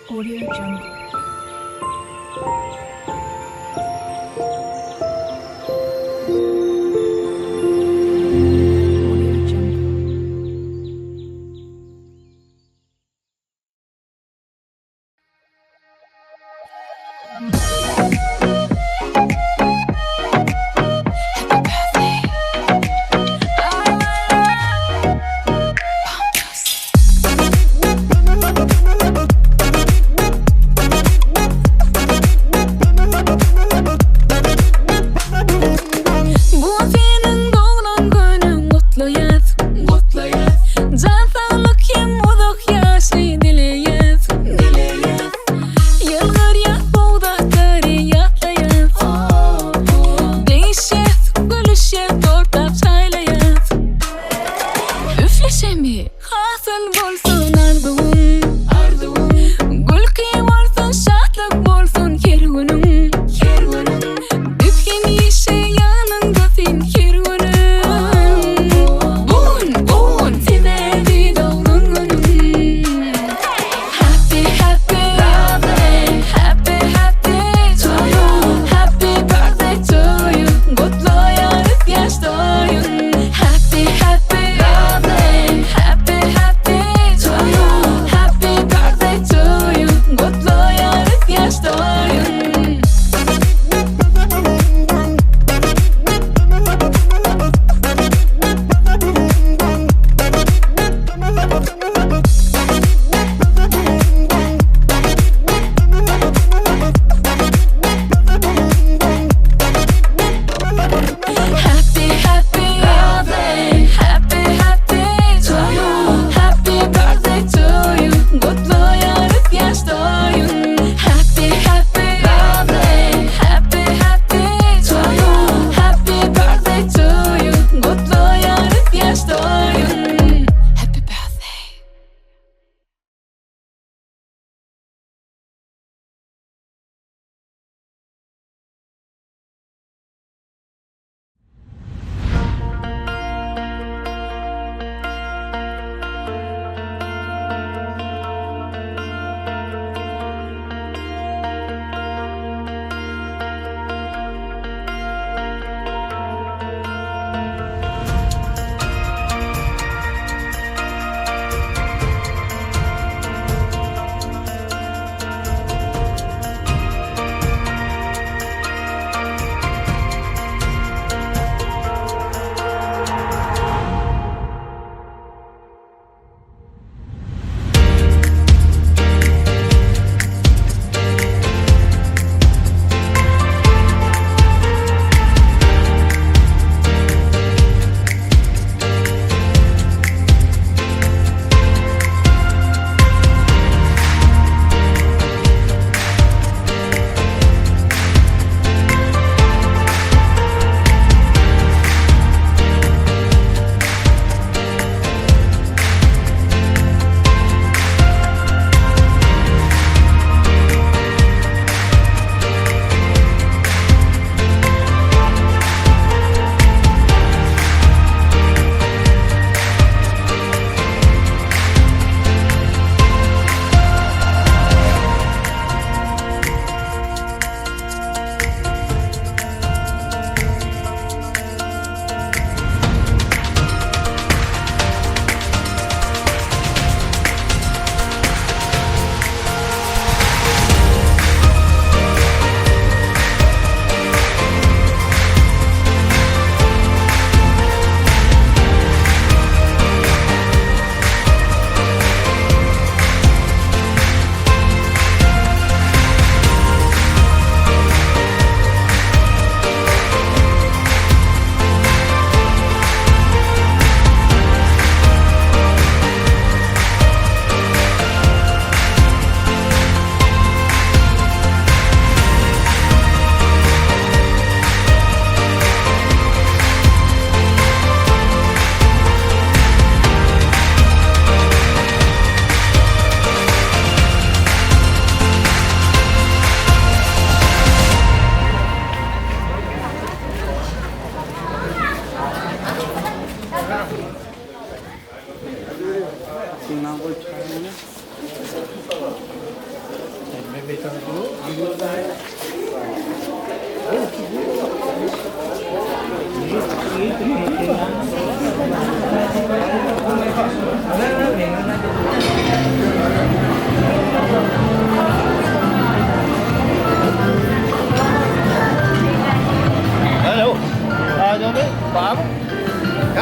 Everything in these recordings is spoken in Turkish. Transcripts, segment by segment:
Audio Jungle. Audio Jungle.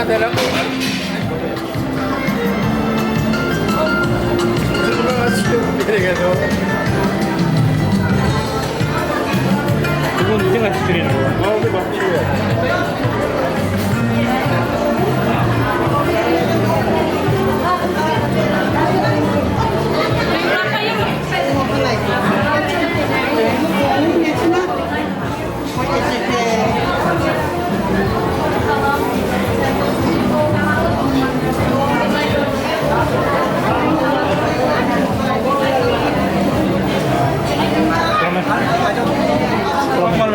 Adela. 이건 우리가 드리는 거야. Oldu bak şuraya. Normal.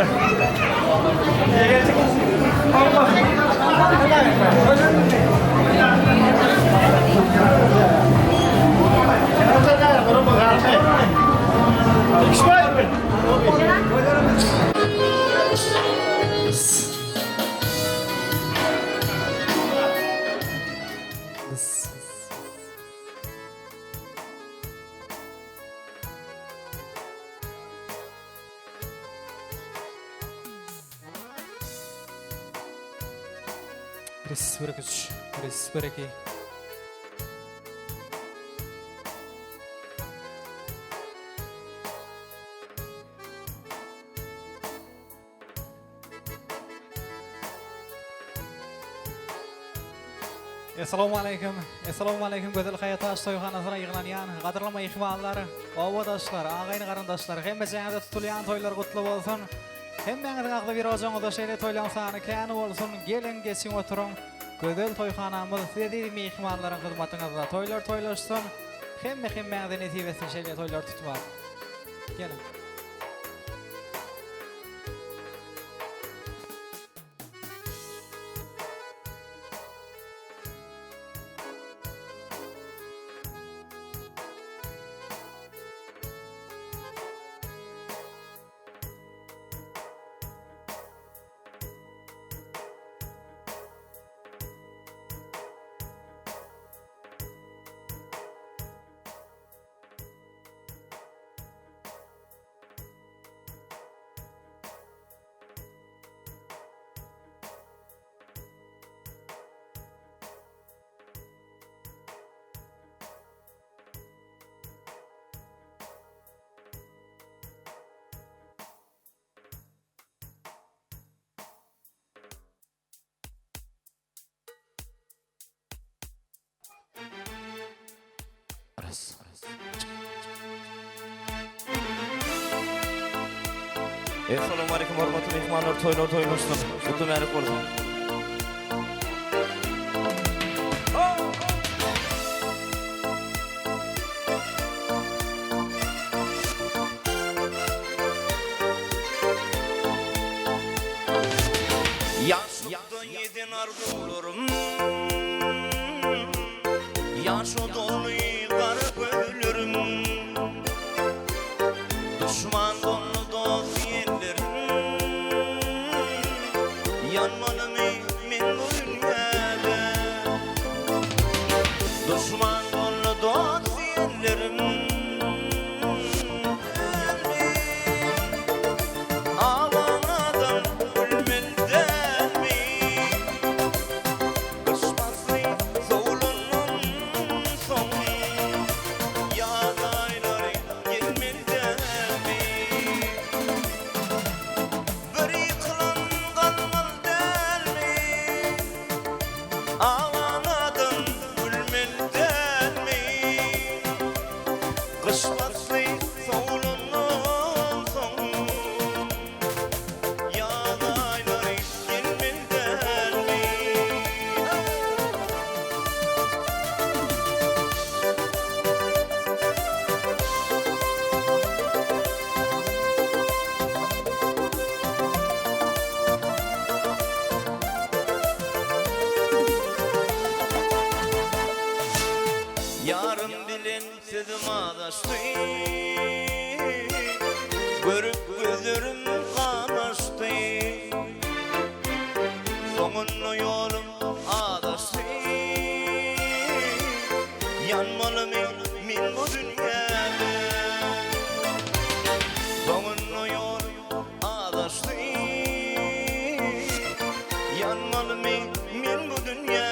Respiraki. Assalomu alaykum go'zal hayatosh to'yxonasida yig'langan qadrli mehmonlar, ovodoshlar, og'ayni qarindoshlar, hammangizga tutilgan to'ylar qutlug' bo'lsin. Hammangizning aqli bir o'zingizda şeyle to'ylansani kan bo'lsin. Gelin geçin oturun. Go'zal to'yxonamiz dedi mehmonlarning xizmatingizda to'ylar to'ylashsin. Hammangizning netivasi şeyle to'ylar tutmab. Gelin. Assalomu alaykum hormatli mehmonlar, to'ylar to'yilsin. Qutlug' ma'ruf bo'lsin. Yaşıda yedin arzularım, yaşı dolu yıkar gönlürüm. Düşman dolu dost yerlerim, yanmalım min bu dünyada. Düşman dolu dost yerlerim, aman adam ölmeden mi? Kışmasın soğulunun sonu, yağdayları gelmeden mi? Bir yıkılan kalmadan mi? Aman adam ölmeden mi? Kışmasın soğulunun sonu, yağdayları gelmeden mi? Yarım bilen sözüm adaştı, görüp gözlerim kamaştı. Sonunlu yolum adaştı, yanmalı min bu dünyada. Sonunlu yolum adaştı, yanmalı min bu dünyada.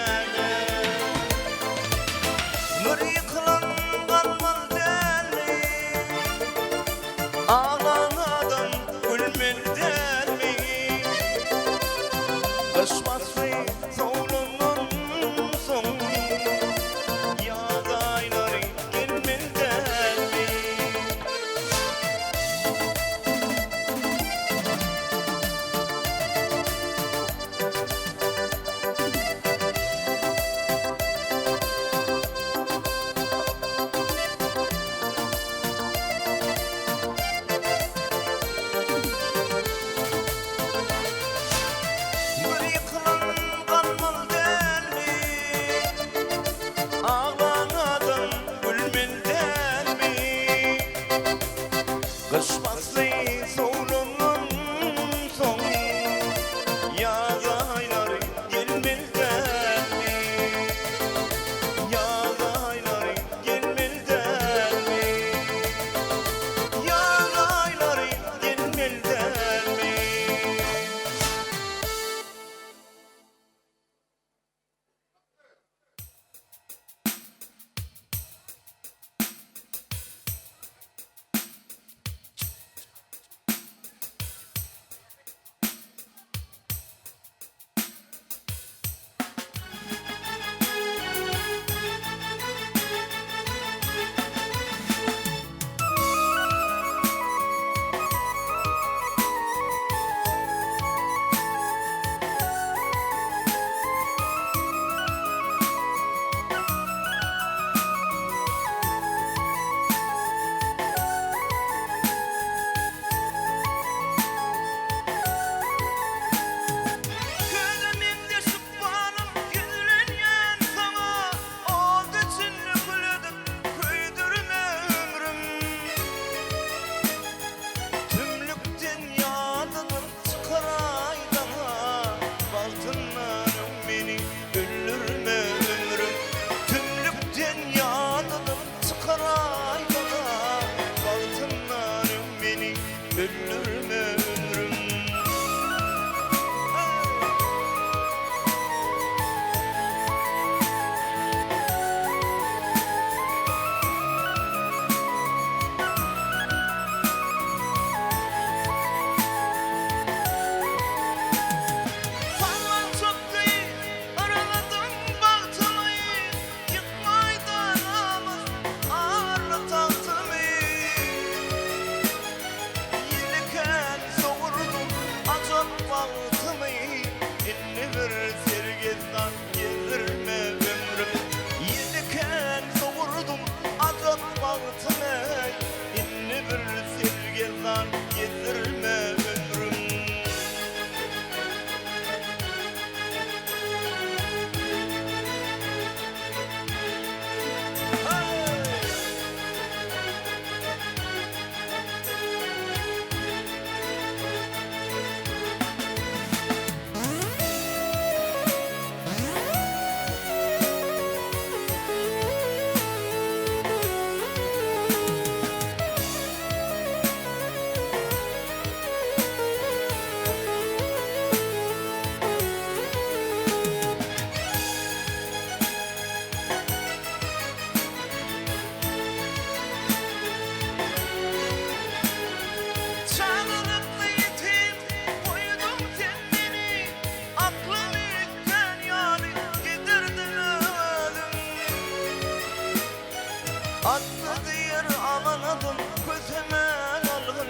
aman adım kötemen algın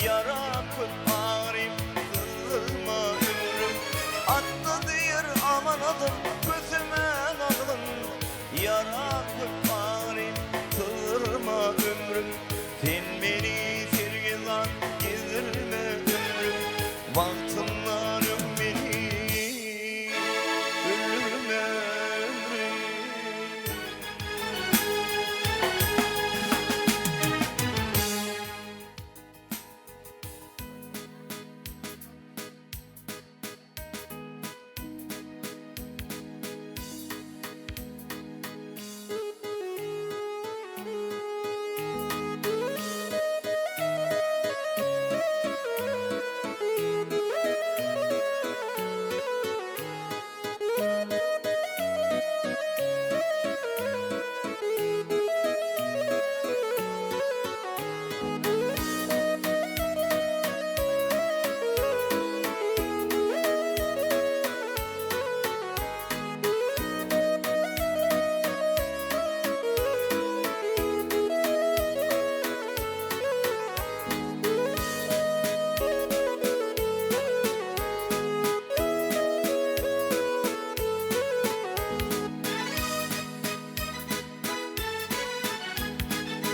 yara köp ağrım kılma ömrüm atladı yer aman adım kötemen algın yara köp ağrım kılma ömrüm sen beni sergilan gezdirme ömrüm baktınlarım beni ölürme ömrüm.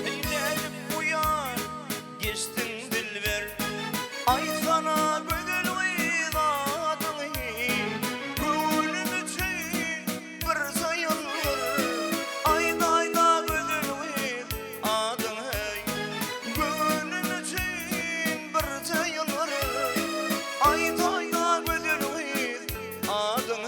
Eyledim uyan, geçtin dilber. Ay sana gönül uyladın, gönlüm için bir sayılır. Ayda gönül uyladın, gönlüm için bir sayılır. Ayda gönül uyladın,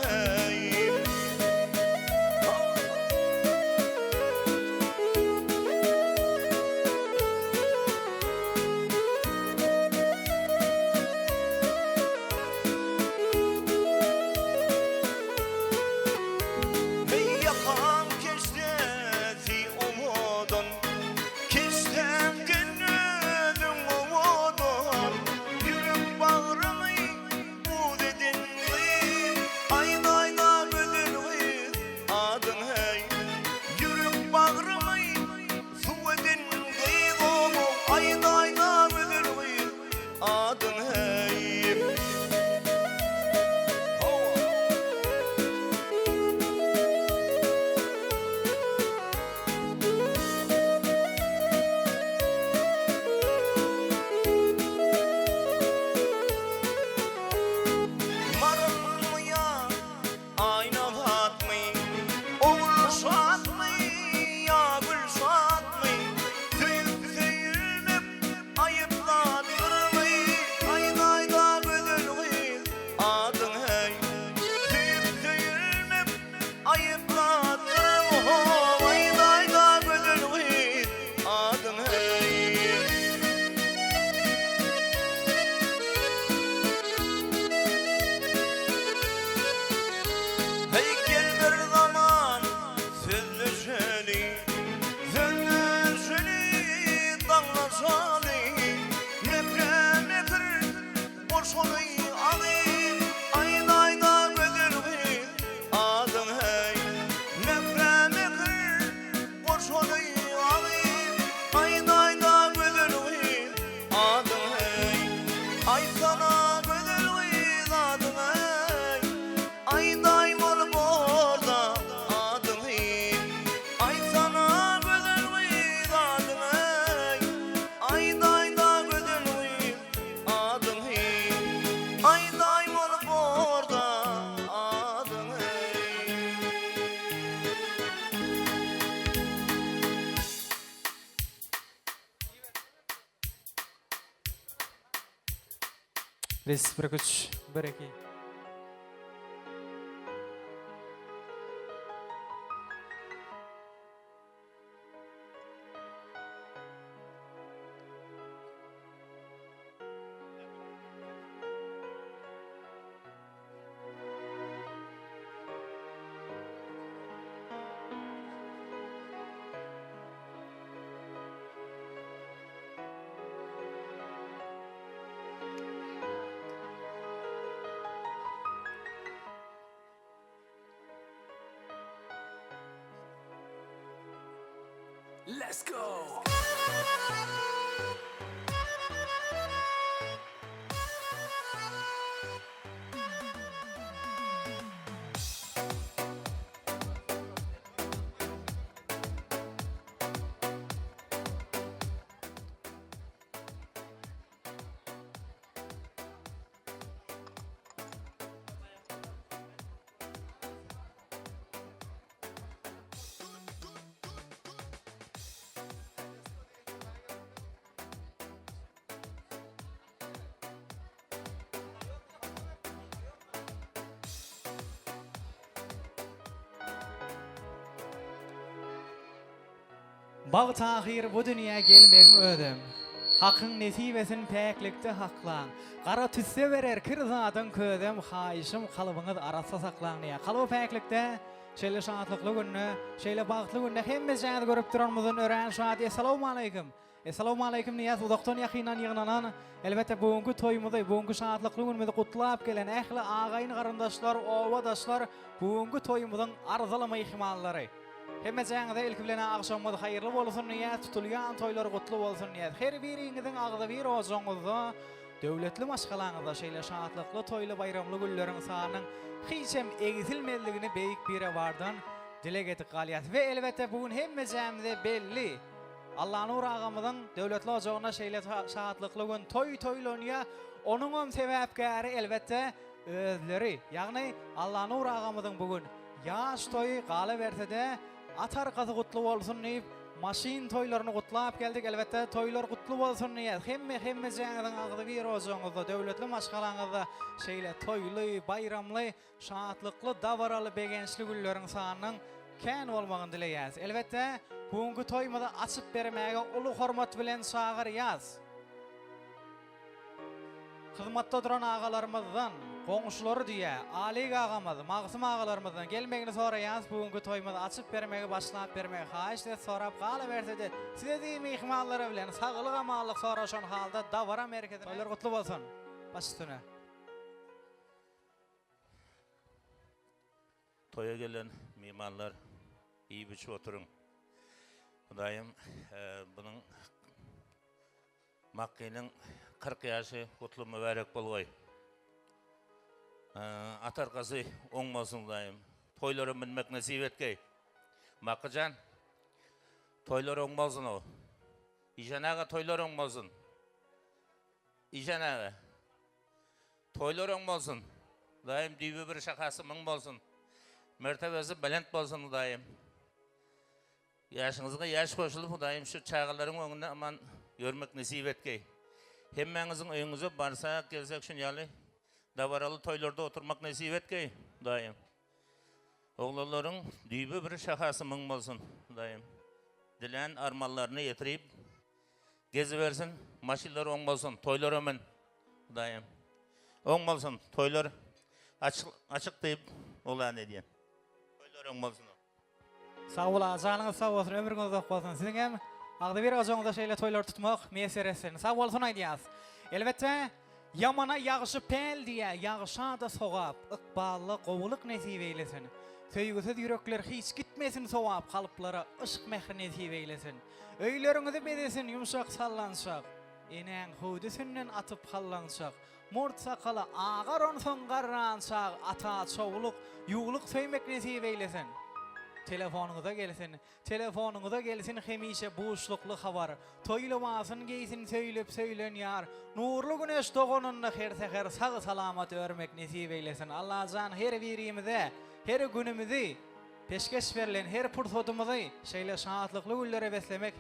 ey yakan keştesi umudun, keştem gönlüm umudun. Yürek bağrımı bu dedin mi? Ayda gönül adın hey. Yürek bağrımı su edin gıydım. Ayda gönül adın hey. Marılmaya ayna batmı, oğul şatmı, ya gül şatmı, tüyülmep ayıpladırmı, ayda gönül adın hey, tüyülmep ayıpladırmı, ayda gönül adın hey. Hey gel bir zaman sözleşeli, dağlaşalı, mekir boşalı alayım, ayda gönül adın hey. Mekir boşalı alayım, ayda gönül adın hey. Ay sana gönül adın hey. Ay daim olup orada adın hey. Ay sana gönül adın hey. Ay daim gönül adın hey. Ay daim olup orada adın hey. Biz bir güç, bir iki. Bağı tahir bu dünya gelmegin ödüm. Hakkın nesibesin peklikte haklan. Kara tüsse verer kirzadın ködüm. Hayışım kalıbınız arasa saklan diye. Kalıbı peklikte şeýle şahatlıklı günni, şeýle bagtly günni hemme jäňde görüp duranmyzyn ören şahat. Assalamu alaykum. Assalamu alaykum niýat uzakdan ýakynan ýygnanan. Elbette bugünkü toýmyzy, bugünkü şahatlykly günimizi gutlap gelen ähli agaýyn garandaşlar, owadaşlar bugünkü toýmyzyň arzalama ihtimallary. Hemme jäňde ilki bilen agşamyz haýyrly bolsun niýat, tutulýan toýlar gutly bolsun niýat. Her biriňiziň agda bir ozoňyzda, döwletli maşgalaňyzda şeýle şahatlykly toýly bayramly günleriň sanynyň hiçem egizilmezligini beýik bire bardan dile getip galýat. Ve elbette bugün hemme jäňde belli. Allah Nur agamyzyň döwletli ozogyna şeýle şahatlykly gün toýlanýa, onuň sebäpkäri elbette özleri. Ýagny Allah Nur agamyzyň bugün ýaş toýy gala bersede atar gazy gutly bolsun diýip maşin toýlaryny gutlap geldik. Elbette toýlar gutly bolsun diýip hemme jäňden agdy bir ozoňyzda döwletli maşgalaňyzda şeýle toýly, bayramly, şahatlykly, dawaraly begençli günleriň sanynyň kän bolmagyny dileýäs. Elbette bugünkü toýmada açyp bermäge uly hormat bilen çagyryýas. Hyzmatda duran agalarymyzdan, goňşulary diýe, Ali agamyz, Magsym agalarymyzdan gelmegini soraýas. Bugünkü toýmada açyp bermäge, başlap bermäge haýyş diýip sorap gala bersede. Size diýme ihmallary bilen saglyk amalyk soraşan halda dawara merkezine toýlar gutly bolsun. Baş üstüne. Toya gelen mimarlar iyi biçip oturun. Hudaýym bunun Makkynyň 40 ýaşy gutly mübarek bolgoý. Atargasy oň bolsun Hudaýym. Toýlara minmek nasip etgey. Makkyjan toýlar oň bolsun o. Ijanaga toýlar oň bolsun. Ijanaga toýlar oň bolsun. Hudaýym diýbi bir şakasy myň bolsun. Mertebesi belent bolsun Hudaýym. Yaşınızga yaş koşulup Hudaýym şu çağalaryň öňünde aman görmek nasip etgey. Hemmeňiziň öýüňize barsak gelsek şun ýaly dawaraly toýlarda oturmak nasip etgey Hudaýym. Oglalaryň diýbi bir şahasy myň bolsun Hudaýym. Dilen armanlaryny ýetirip gezi bersin, maşinler oň bolsun, toýlara men Hudaýym. Oň bolsun, toýlar açyk diýip olan edýän. Toýlar oň bolsun. Sağ ol, janyňyz sağ bolsun, ömrüňiz uzak bolsun. Siziň hem agdy bir ozoňyzda şeýle toýlar tutmak meseresin. Sağ bolsun aýdýas. Elbette yamana ýagyşy pel diýe, ýagyşa da sogap, ykbally, gowuluk nesip eýlesin. Söýgüsiz ýürekler hiç gitmesin sogap, kalyplara ışık mehri nesip eýlesin. Öýleriňizi bedesin, ýumşak sallanşak. Eneň howdysynyň atyp hallanşak. Murt sakaly agar onson garranşak, ata çowluk, ýugluk söýmek nesip eýlesin. Telefonuňyza gelsin hemişe boşlukly habar. Toýlamasyn geysin söýlep söýlenýär. Nurly güneş dogonunda her seher sag salamat örmek nesip eýlesin. Allah jan her birimize, her günimizi peşkeş berilen her pursatymyzy şeýle şahatlykly günlere beslemek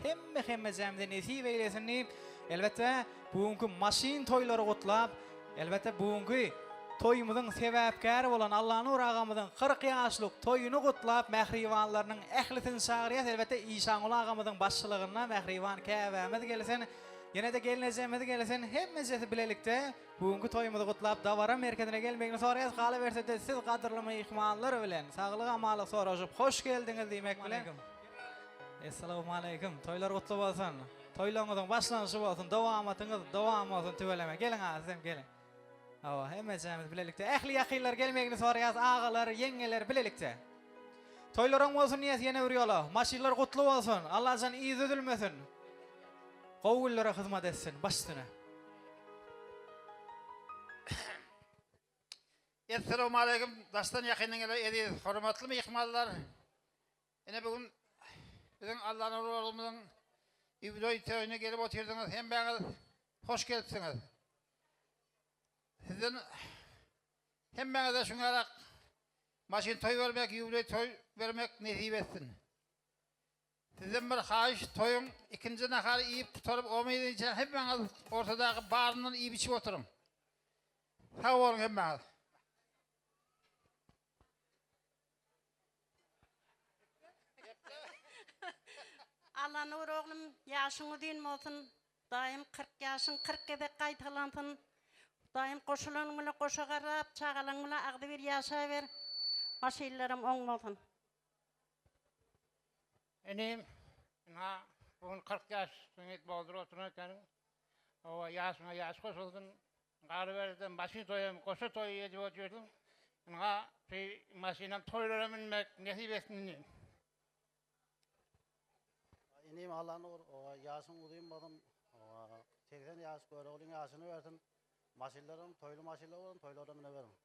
hemme jämde nesip eýlesin diýip elbette bugünkü maşin toýlary gutlap, elbette bugünkü toýumyzyň sebäpkäri bolan Allah Nur agamyzyň 40 ýaşlyk toýuny gutlap mähriwanlarynyň ählisin çagyryýar. Elbette İşaňul agamyzyň başçylygyna mähriwan käbämiz gelsin. Ýene de gelinejemiz gelsin. Hemmesi bilelikde bugünkü toýumyzy gutlap dawara merkezine gelmegini soraýas. Gala bersede siz gadyrlama ihmallar bilen saglyk amalyk soraşyp hoş geldiňiz diýmek bilen. Assalamu alaykum. Toýlar gutly bolsun. Toýlaryňyzyň başlanşy bolsun. Dowamatyňyz dowam bolsun tübeleme. Gelin azam gelin. Awa hemmemiz bilelikde ähli ýakynlar gelmegini soraýas, agalar, ýeňeler bilelikde. Toylaryň bolsun niyet ýene bir ýola. Maşinlar gutly bolsun. Allah jan iýiz ödülmesin. Gowullara hyzmat etsin başdyna. Assalamu alaykum. Dastan ýakynyňyla edip hormatly mehmanlar. Ene bugün bizim Allah'ın oğlumuzun İbdoy töýüne gelip oturdunuz. Hem bana hoş gelipsiniz. Sizin hem bana da şunlara maşin toy vermek, İbdoy toy vermek nasip etsin. Sizin bir haýyş toyun ikinci nahar iyip tutup olmayınca hep bana ortadaky barından iyip içip oturun. Sağ olun hem bana. Allah nur oğlum yaşın din olsun. Daim 40 yaşın 40 gebek kaytalanın. Daim koşulanımla koşa garap, çağalanımla ağdı bir yaşa ver. Maşillerim oň olsun. Enim, bugün 40 yaş sünnet boldur otururken o yaşına yaş koşuldun. Garı verdim, başını toyum, koşu toyu edip oturdum. Maşinam toylara minmek nasip etsin. Enim Allah'ın yaşın udayım badım. 80 yaş görüğünün yaşını verdim. Maşillerim, toylu maşiller olun, toylara mine verin.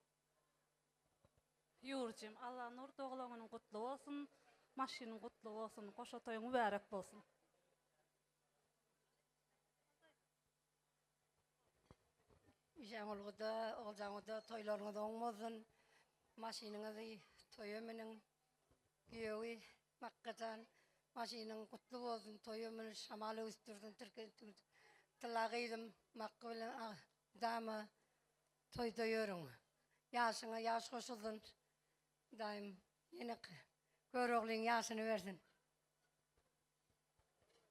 Yurcum, Allah nur doğulanın kutlu olsun, maşinin kutlu olsun, koşa toyun mübarek olsun. Janulguda, oljanguda toylarınızda olmasın. Maşininizi toyuminin giyovi makkatan. Maşinin kutlu olsun, toyumun şamalı üstürdün, Türkiye'nin tılağıydım, makkı bilen dama toy doyuyorum. Yaşına yaş koşuldun, daim yine görüğlüğün yaşını versin.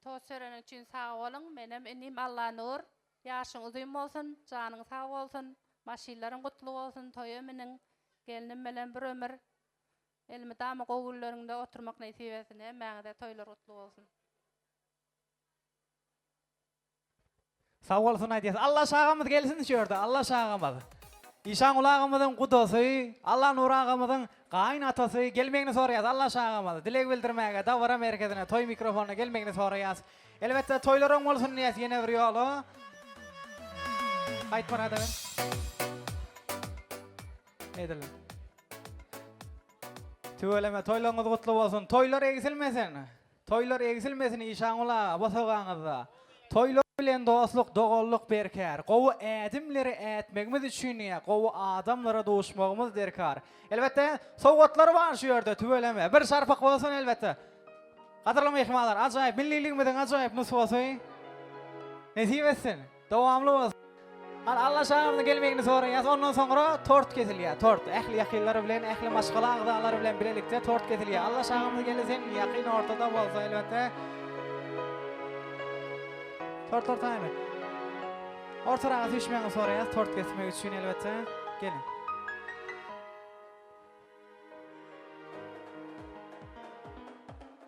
To sörenek için sağ olun, menem enim Allah nur, yaşın uzun olsun, canın sağ olsun, maşillerin kutlu olsun, toyuminin gelinim bilen bir ömür, elimi dama gowullarında oturmak nasip etsin, meňe de toylar kutlu olsun. Sağ olsun aýdýas. Allah şagamyz gelsin şeýerde. Allah şagamyz. İşan ulağımızın kudosy, Allah nur ağamyzyň gaýnatasy gelmegini soraýas. Allah şagamyz. Dilek bildirmäge Dawara merkezine toy mikrofonuna gelmegini soraýas. Elbetde toýlaryň bolsun diýäs ýene bir ýoly. Gaýt barada ber. Edil. Tüweleme toylaryňyz gutly bolsun. Toylar egsilmesin. Toylar egsilmesin işan ula bosogaňyzda. Toylar bilen dostluk, dogolluk berkär. Gowy ädimleri ätmegimiz üçin ýa, gowy adamlara duşmagymyz derkar. Elbetde sowgatlar bar şu ýerde tüweleme. Bir şarpak bolsun elbetde. Gaderly mehmanlar, ajaýyp milliligimizden ajaýyp nuswasy. Nasip etsin. Dowamly bolsun. Allah şahamyň gelmegini soraýas. Ondan soňra tort kesilýär. Tort ähli ýakynlary bilen, ähli maşgala agdalary bilen bilelikde tort kesilýär. Allah şahamyň gelsen ýakyn ortada bolsa elbetde. Tort aymy. Ortaraga düşmegini soraýas, tort kesmek üçin elbetde. Gelin.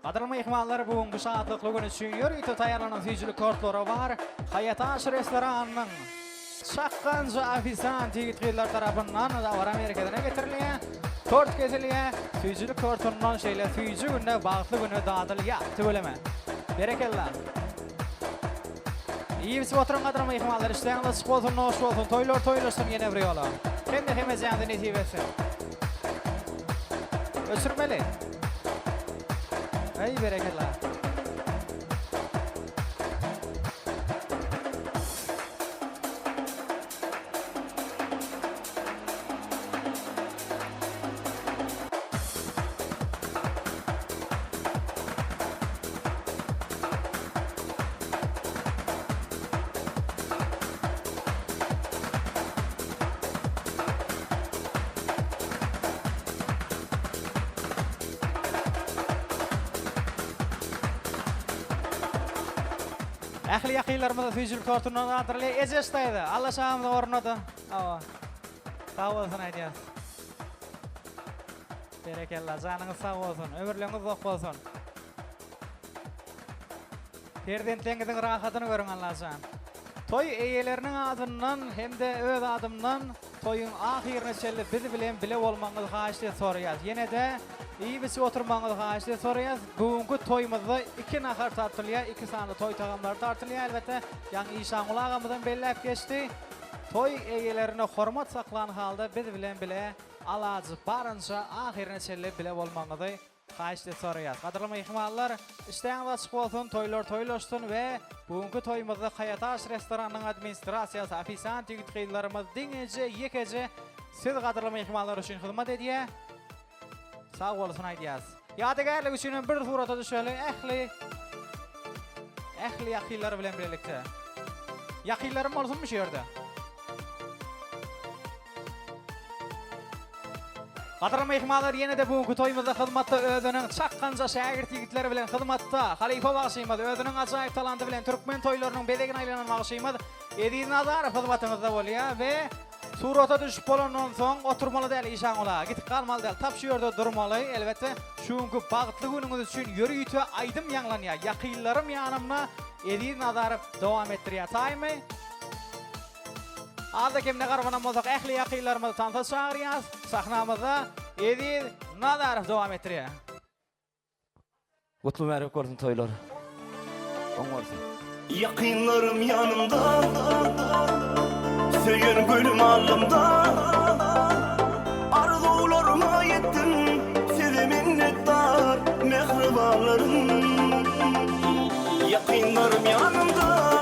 Gaderly mehmanlar bugün bu şadlykly gün üçin ýörüýte taýýarlanan süýjülik kortlary bar. Haýataş restoranynyň şakkanca afisant ýigitler tarapyndan Dawara merkezine getirilýär. Tort kesilýär. Süýjülik kortundan şeýle süýjü günde bagtly güne dadylýar. Tüweleme. Berekellar. İyisi oturan gaderly mehmanlar işleňiz açyk bolsun, noş bolsun, toylar toýlaşsyn ýene bir ýola. Hem-de hemezýände nesip etsin. Ösürmeli. Ey berekellar. Ähli ýakynlarymyza süýjülik tortundan atyrly ejesdaýdy. Allah şahamyny ornady. Awa. Sağ bolsun aýdýas. Berekellar, janyňyz sağ bolsun, ömürliňiz uzak bolsun. Perdentliňiziň rahatyny görüň Allah şan. Toy eýeleriniň adyndan hem-de öz adymdan toyun ahyryny çelip bizi bilen bile bolmaňyzy haýyş diýip soraýar. Ýene-de İyi bir oturmanız haşlı soruyaz. Bugünkü toymuzda 2 nahar tartılıyor, 2 sanlı toy tağamlar tartılıyor elbette. Yani İşan Ulağamızdan bellep geçti. Toy egelerine hormat saklan halda biz bilen bile alacı barınca ahirine çelle bile olmanızı haşlı soruyaz. Qadırlama ihmallar, işten açık olsun, toylar toylaşsın ve bugünkü toymuzda Hayataş restoranının administrasiyası, afisant yigitqiylarımız dingece, yekece siz qadırlama ihmallar üçün hizmet ediyor. Sağ olasın aydiyaz. Yadigarlık üçün bir surata düşeli ehli yakilları bilen birlikte. Yakillerim olsun mu şu yerde? Qadırlama ihmallar yine de bugünkü toymuzda hizmatda özünün çaqqanca şagirt yigitleri bilen hizmatda Halifa bağışıymaz, özünün acayip talandı bilen Türkmen toylarının bedegin aylanan bağışıymaz. Ediz Nazarov hizmatımızda oluyor ve surata düşüp bolandan soň oturmaly däl işan ola. Gitip kalmaly däl. Tap şu ýerde durmaly. Elbette şuňky bagtly günüňiz üçin ýöri ýütü aýdym ýanglanýar. Ýakynlarym ýanymna Ediz Nazarov dowam etdirýär. Taýmy? Arda kimne garbanan bolsak ähli ýakynlarymyzy tansa çagyrýas. Sahnamyzda Ediz Nazarov dowam etdirýär. Kutlu merhaba olsun toylar. Olmasın. Yakınlarım yanımda, söyün gülüm alnımda. Arzularıma yettim, size minnettar mehribanlarım. Yakınlarım yanımda,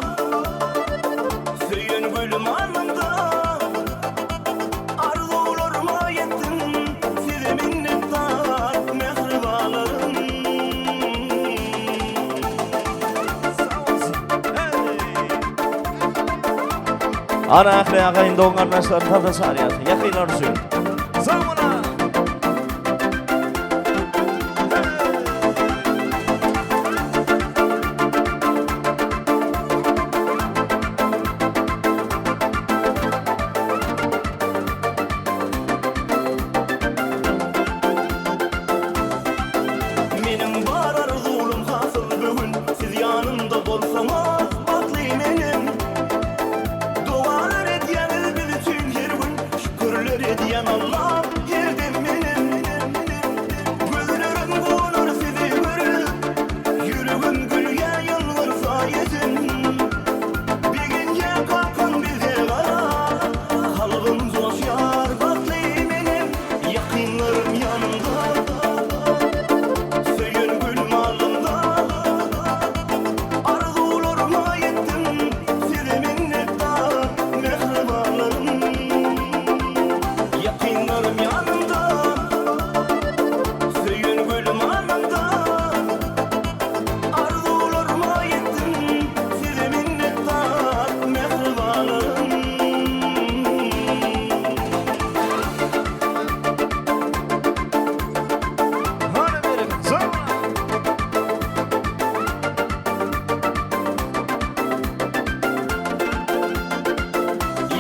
söyün gülüm alnımda. Arzularıma yettim, size minnettar mehribanlarım. Ana ahli ağayın doğun kardeşler tadı sarıyasın. Yakınlar sür. Zamana. Benim var arzulum hasıl bugün, siz yanımda bolsanız batlıyım benim. Dualar ediyeniz biz için her gün, şükürler ediyen Allah yerdim benim. Gözlerim konur sizi görüp, yüreğim gülge yılgın sayesin. Bir gece kalkın bize kara, kalbim coşar batlıyım benim. Yakınlarım yanımda, söyün gülüm alnımda. Arzularıma yettim, size minnettar mehribanlarım. Yakınlarım yanımda, söyün gülüm alnımda. Arzularıma yettim, size minnettar mehribanlarım. Hadi verin. Zamana.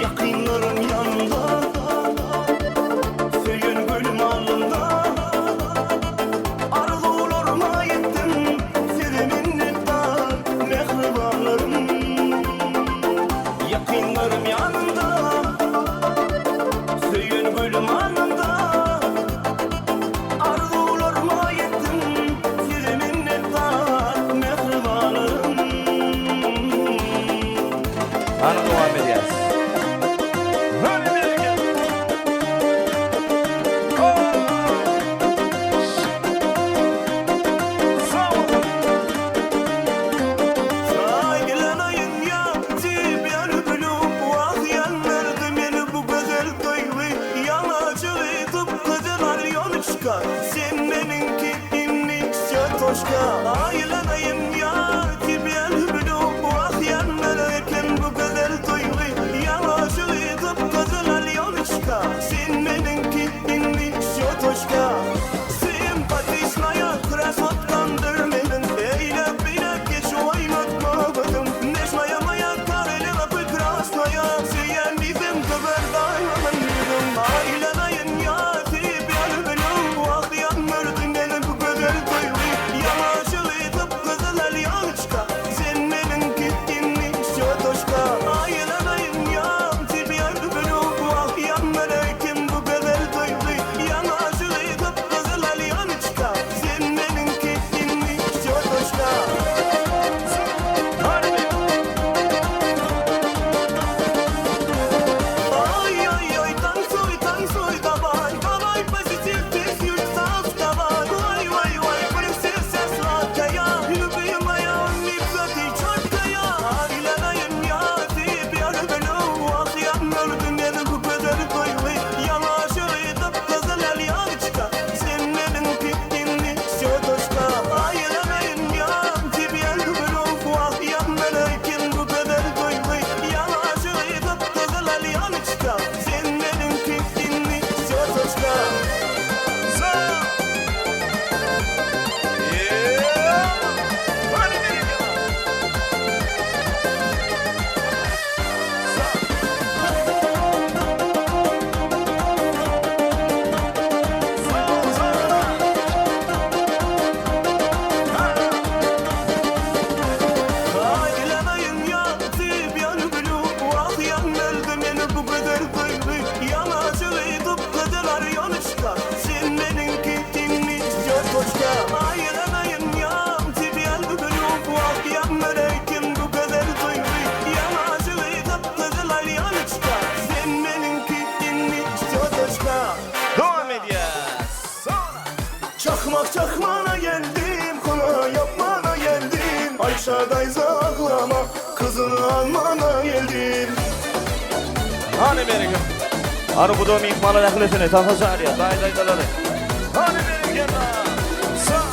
Yakınlarım yanımda, söyün gülüm alnımda. Arzularıma yettim, size minnettar mehribanlarım. Yakınlarım yanımda, söyün gülüm alnımda. Arzularıma yettim, size minnettar mehribanlarım. Ana devam edeceğiz. Hadi verin. Sağ olun. Saygılanayım ya, cibiyar gülüm, vahyan verdi beni bu güzel duygu. Yalacı ve tıpkıcılar yol çıkar, sen benimki inlikçe toşka. Aylanayım ya, cibiyar gülüm, vahyan verirken bu güzel duygu. Ayşa'day zaklama kızını almana geldim. Hani benim. Arı bu da mihmalar ehlesini tahtasar ya. Day daları. Hani benim yerine. Sağ.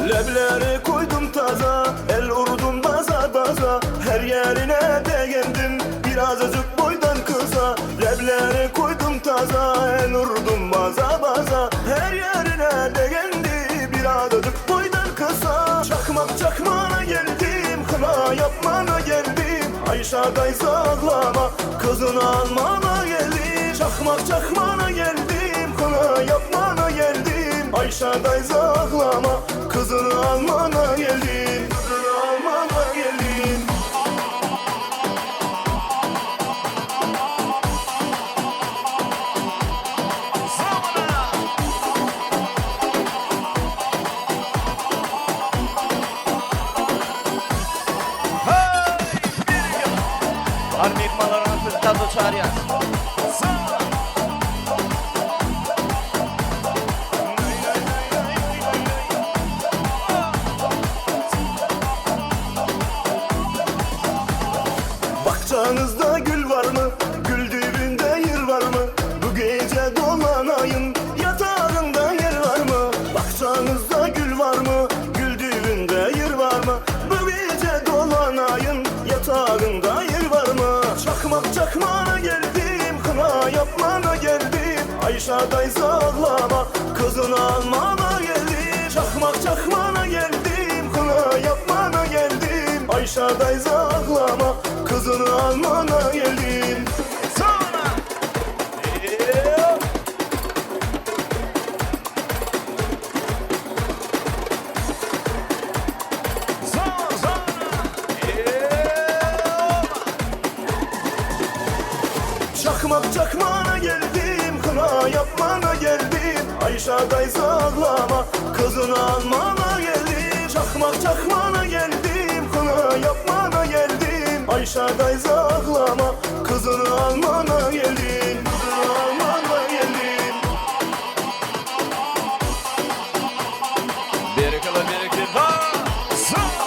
Lebleri koydum taza, el urdum baza baza. Her yerine beğendim birazcık boydan kısa. Lebleri koydum taza, el urdum baza baza. Her yerine beğendi birazcık boydan kısa. Çakmak çakmana geldim, kına yapmana geldim. Ayşa'day zaklama, kızını almana geldim. Çakmak çakmana geldim, kına yapmana geldim. Ayşa'day zaklama, kızını almana geldim. Kızını almana geldim. Arı mihmalar ehlesini tahtasar ya. Bahçanızda gül var mı? Gül dibinde yer var mı? Bu gece dolanayım, yatağında yer var mı? Bahçanızda gül var mı? Gül dibinde yer var mı? Bu gece dolanayım, yatağında yer var mı? Çakmak çakmana geldim, kına yapmana geldim. Ayşa'day zaklama, kızını almana geldim. Çakmak çakmana geldim, kına yapmana geldim. Ayşa'day zaklama, kızını almana geldim. Sonra. Çakmak çakmana geldim, kına yapmana geldim. Ayşa'day zaklama, kızını almana geldim. Çakmak çakmana geldim, kına yapmana geldim. Ayşa'day zaklama, kızını almana geldim. Kızını almana geldim. Berekala berekala. Sonra.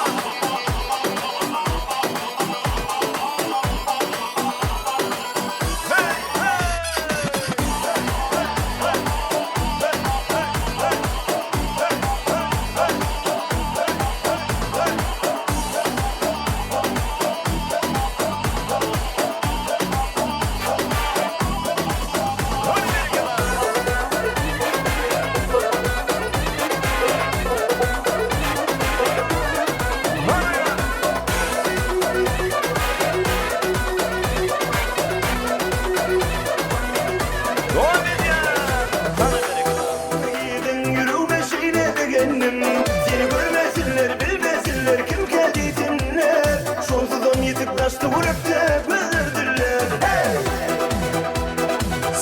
Gidin yürüme şeyle beğendim. Seni görmesinler, bilmesinler, kim geldisinler. Şonsuzum yitip taştı vurup da belirdirler. Hey!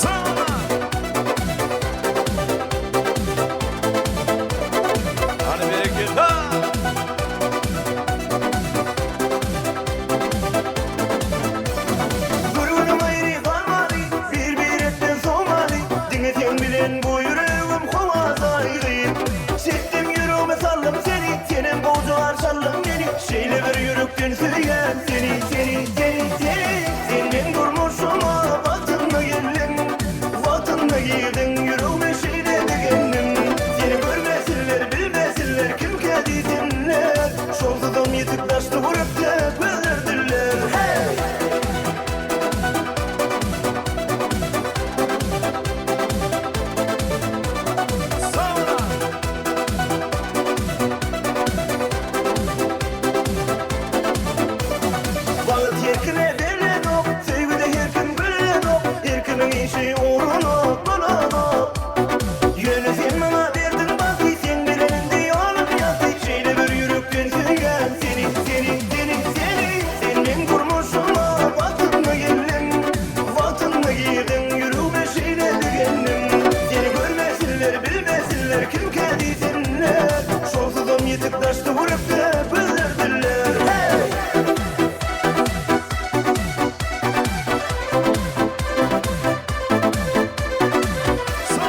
Sonra. Hani berekala. Gururun ayrı kalmadı, bir etten soğumadı. Dinleten bilen bu yüreğim kovaz ayrıyım. Çektim yüreğime saldım seni, senin boğucular çaldım beni. Şeyle ver yürekten söyleyen seni, seni, seni, seni. Senin durmuşuma vatınla geldim, vatınla girdin yüreğime şeyle de geldim. Seni görmesinler, bilmesinler, kim geldisinler. Şonsuzum yitip taştı vurup da belirdirler. Hey! Bağıt yerkine derlen ok, sevgide herkin bilen ok. Erkinin işi uğruna bulan ok. Yönü sen bana verdin bakı, sen bilenin de yolum yatı. Şeyle bir yürekten söyleyen seni, seni, seni, seni. Senin kurmuşuma vatınla geldim, vatınla girdin yüreğime şeyle de geldim. Seni görmesinler, bilmesinler, kim geldisinler. Şonsuzum yitip taştı vurup da belirdirler. Hey! Sonra.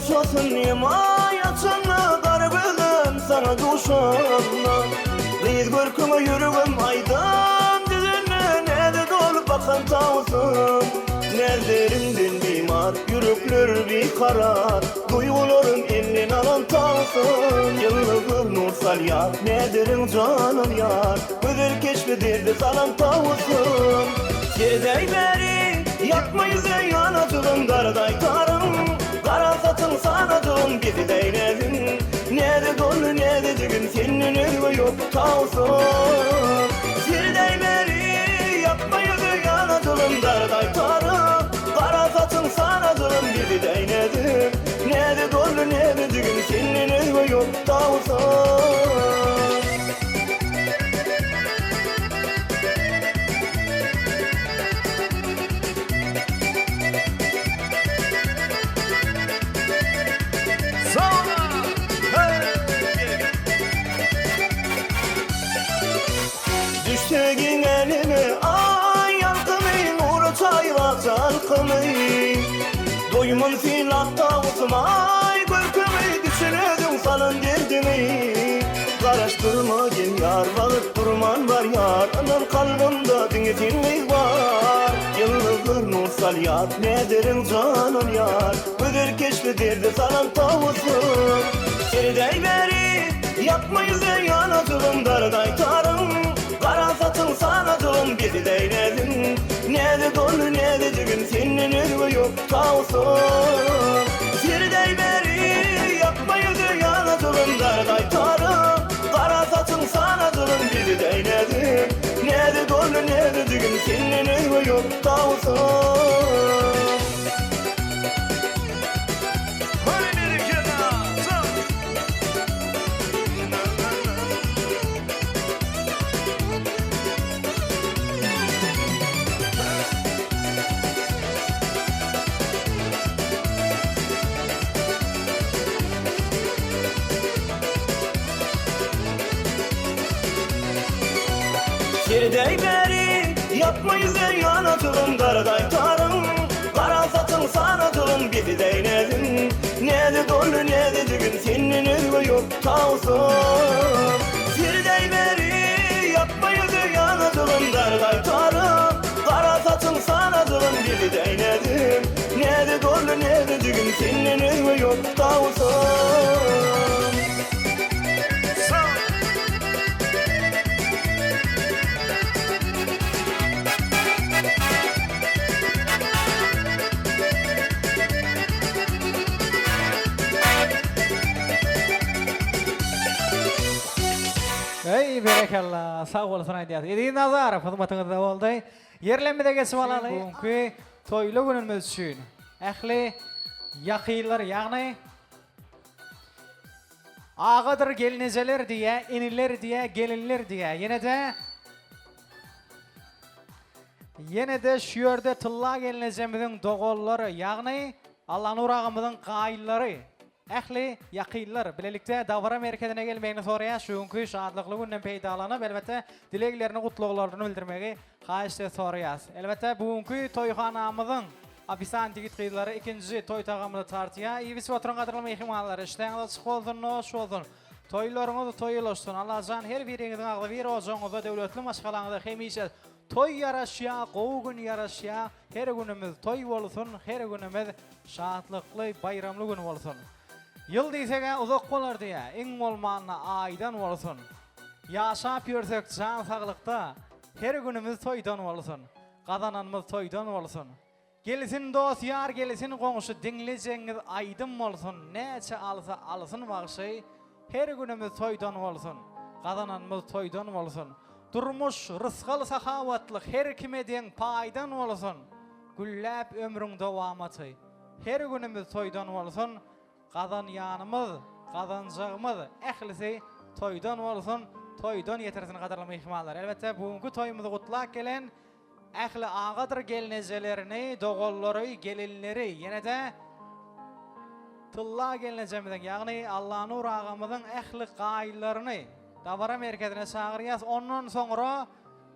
kuşasın himayatını Dargılım sana duşanla Kıyız görküme yürügüm aydan Dizine nede dolup bakan tavsın Nerlerinden bimar Yürükler bir karar Duyguların elin alan tavsın Yıldızır nur salyar Nederin canım yar Öder keşfedirdi salan tavsın Sirdey beri Yakmayız yanatığım darday tarım Kara satın sanatığım bizi değnedin Nede dolu nede düğün senin ölü yok tavsın Sirdey beri Yakmayız yanatığım darday tarım Kara satın sanatığım bizi değnedin Nede dolu nede düğün senin ölü yok tavsın Düştüğün elime ay yalkımı Nuru çayla çalkımı Doyumun filatta usmay Görkümü düşünürdüm salın derdimi Karıştırma gel yar Bağırt durman var yar Anam kalbimde dinletinlik var Yıldızır nur salyar Nederin canım yar Öder keşfedirdi salan tavusun Sirdey beri Yapmayız yanatığım darday tarım Kara satın sanatığım bizi değnedin Nede dolu nede düğün senin ölü yok tavsın Sirdey beri Yapmayız yanatığım darday tarım Kara satın sanatığım bizi değnedin Nede dolu nede düğün senin ölü yok tavsın Sirdey beri Yapmayız yanatığım darday tarım Kara satın sanatığım bizi değnedin Nede dolu nede düğün senin ölü yok tavsın Sirdey beri Yapmayız yanatığım darday tarım Kara satın sanatığım bizi değnedin Nede dolu nede düğün senin ölü yok tavsın Ey berekallah, sağ olasın aydiyat. Edin nazar, hizmetinizde oldu. Yerlenmede geçip alalım. Bugünkü toylu günümüz için. Ehli yakıylar, yani ağadır gelinizeler diye, iniler diye, gelinler diye. Yine de şu yerde tılla gelinizemizin doğulları, yani Allah'ın urağımızın qayılları. Ehli yakıylar. Bilelikte davara merkezine gelmeyini soraya şunkü şadlıklı günden peydalanıp elbette dileklerini kutluqlarını bildirmeyi haişte sorayaz. Elbette bugünkü toyxanamızın apisan digit kıyıları ikinci toy tağımını tartıya. İbisi oturun qadırlama ihtimalları. İşten çık olsun, noş olsun. Toylarınızı toyul olsun. Allah'can her birinizin ağlı bir ozunuzu devletli maşkalanızı hemişe toy yaraşya, qoğun yaraşya. Her günümüz toy olsun, her günümüz şadlıklı, bayramlı gün olsun. Yıl deysege uzak bolar diye, en olmanına aydan olsun. Yaşap görsek can sağlıkta, her günümüz toydan olsun. Kazananımız toydan olsun. Gelisin dost yar, gelisin komşu, dinleyeceğiniz aydın olsun. Neçe alsa alsın bağışay, her günümüz toydan olsun. Kazananımız toydan olsun. Durmuş, rızkalı sahavatlık, her kime den paydan olsun. Güllep ömrün devamatı, her günümüz toydan olsun. Kazan yanımız, kazancağımız, ehlisi toydan olsun, toydan yetersin kadarlama ihtimallar. Elbette bugünkü toyumuzu kutlak gelen ehli ağadır gelinecelerini, doğulları, gelinleri, yine de tılla gelinecemizden, yani Allah'ın urağımızın ehli qayıllarını davara merkezine çağırıyaz. Ondan sonra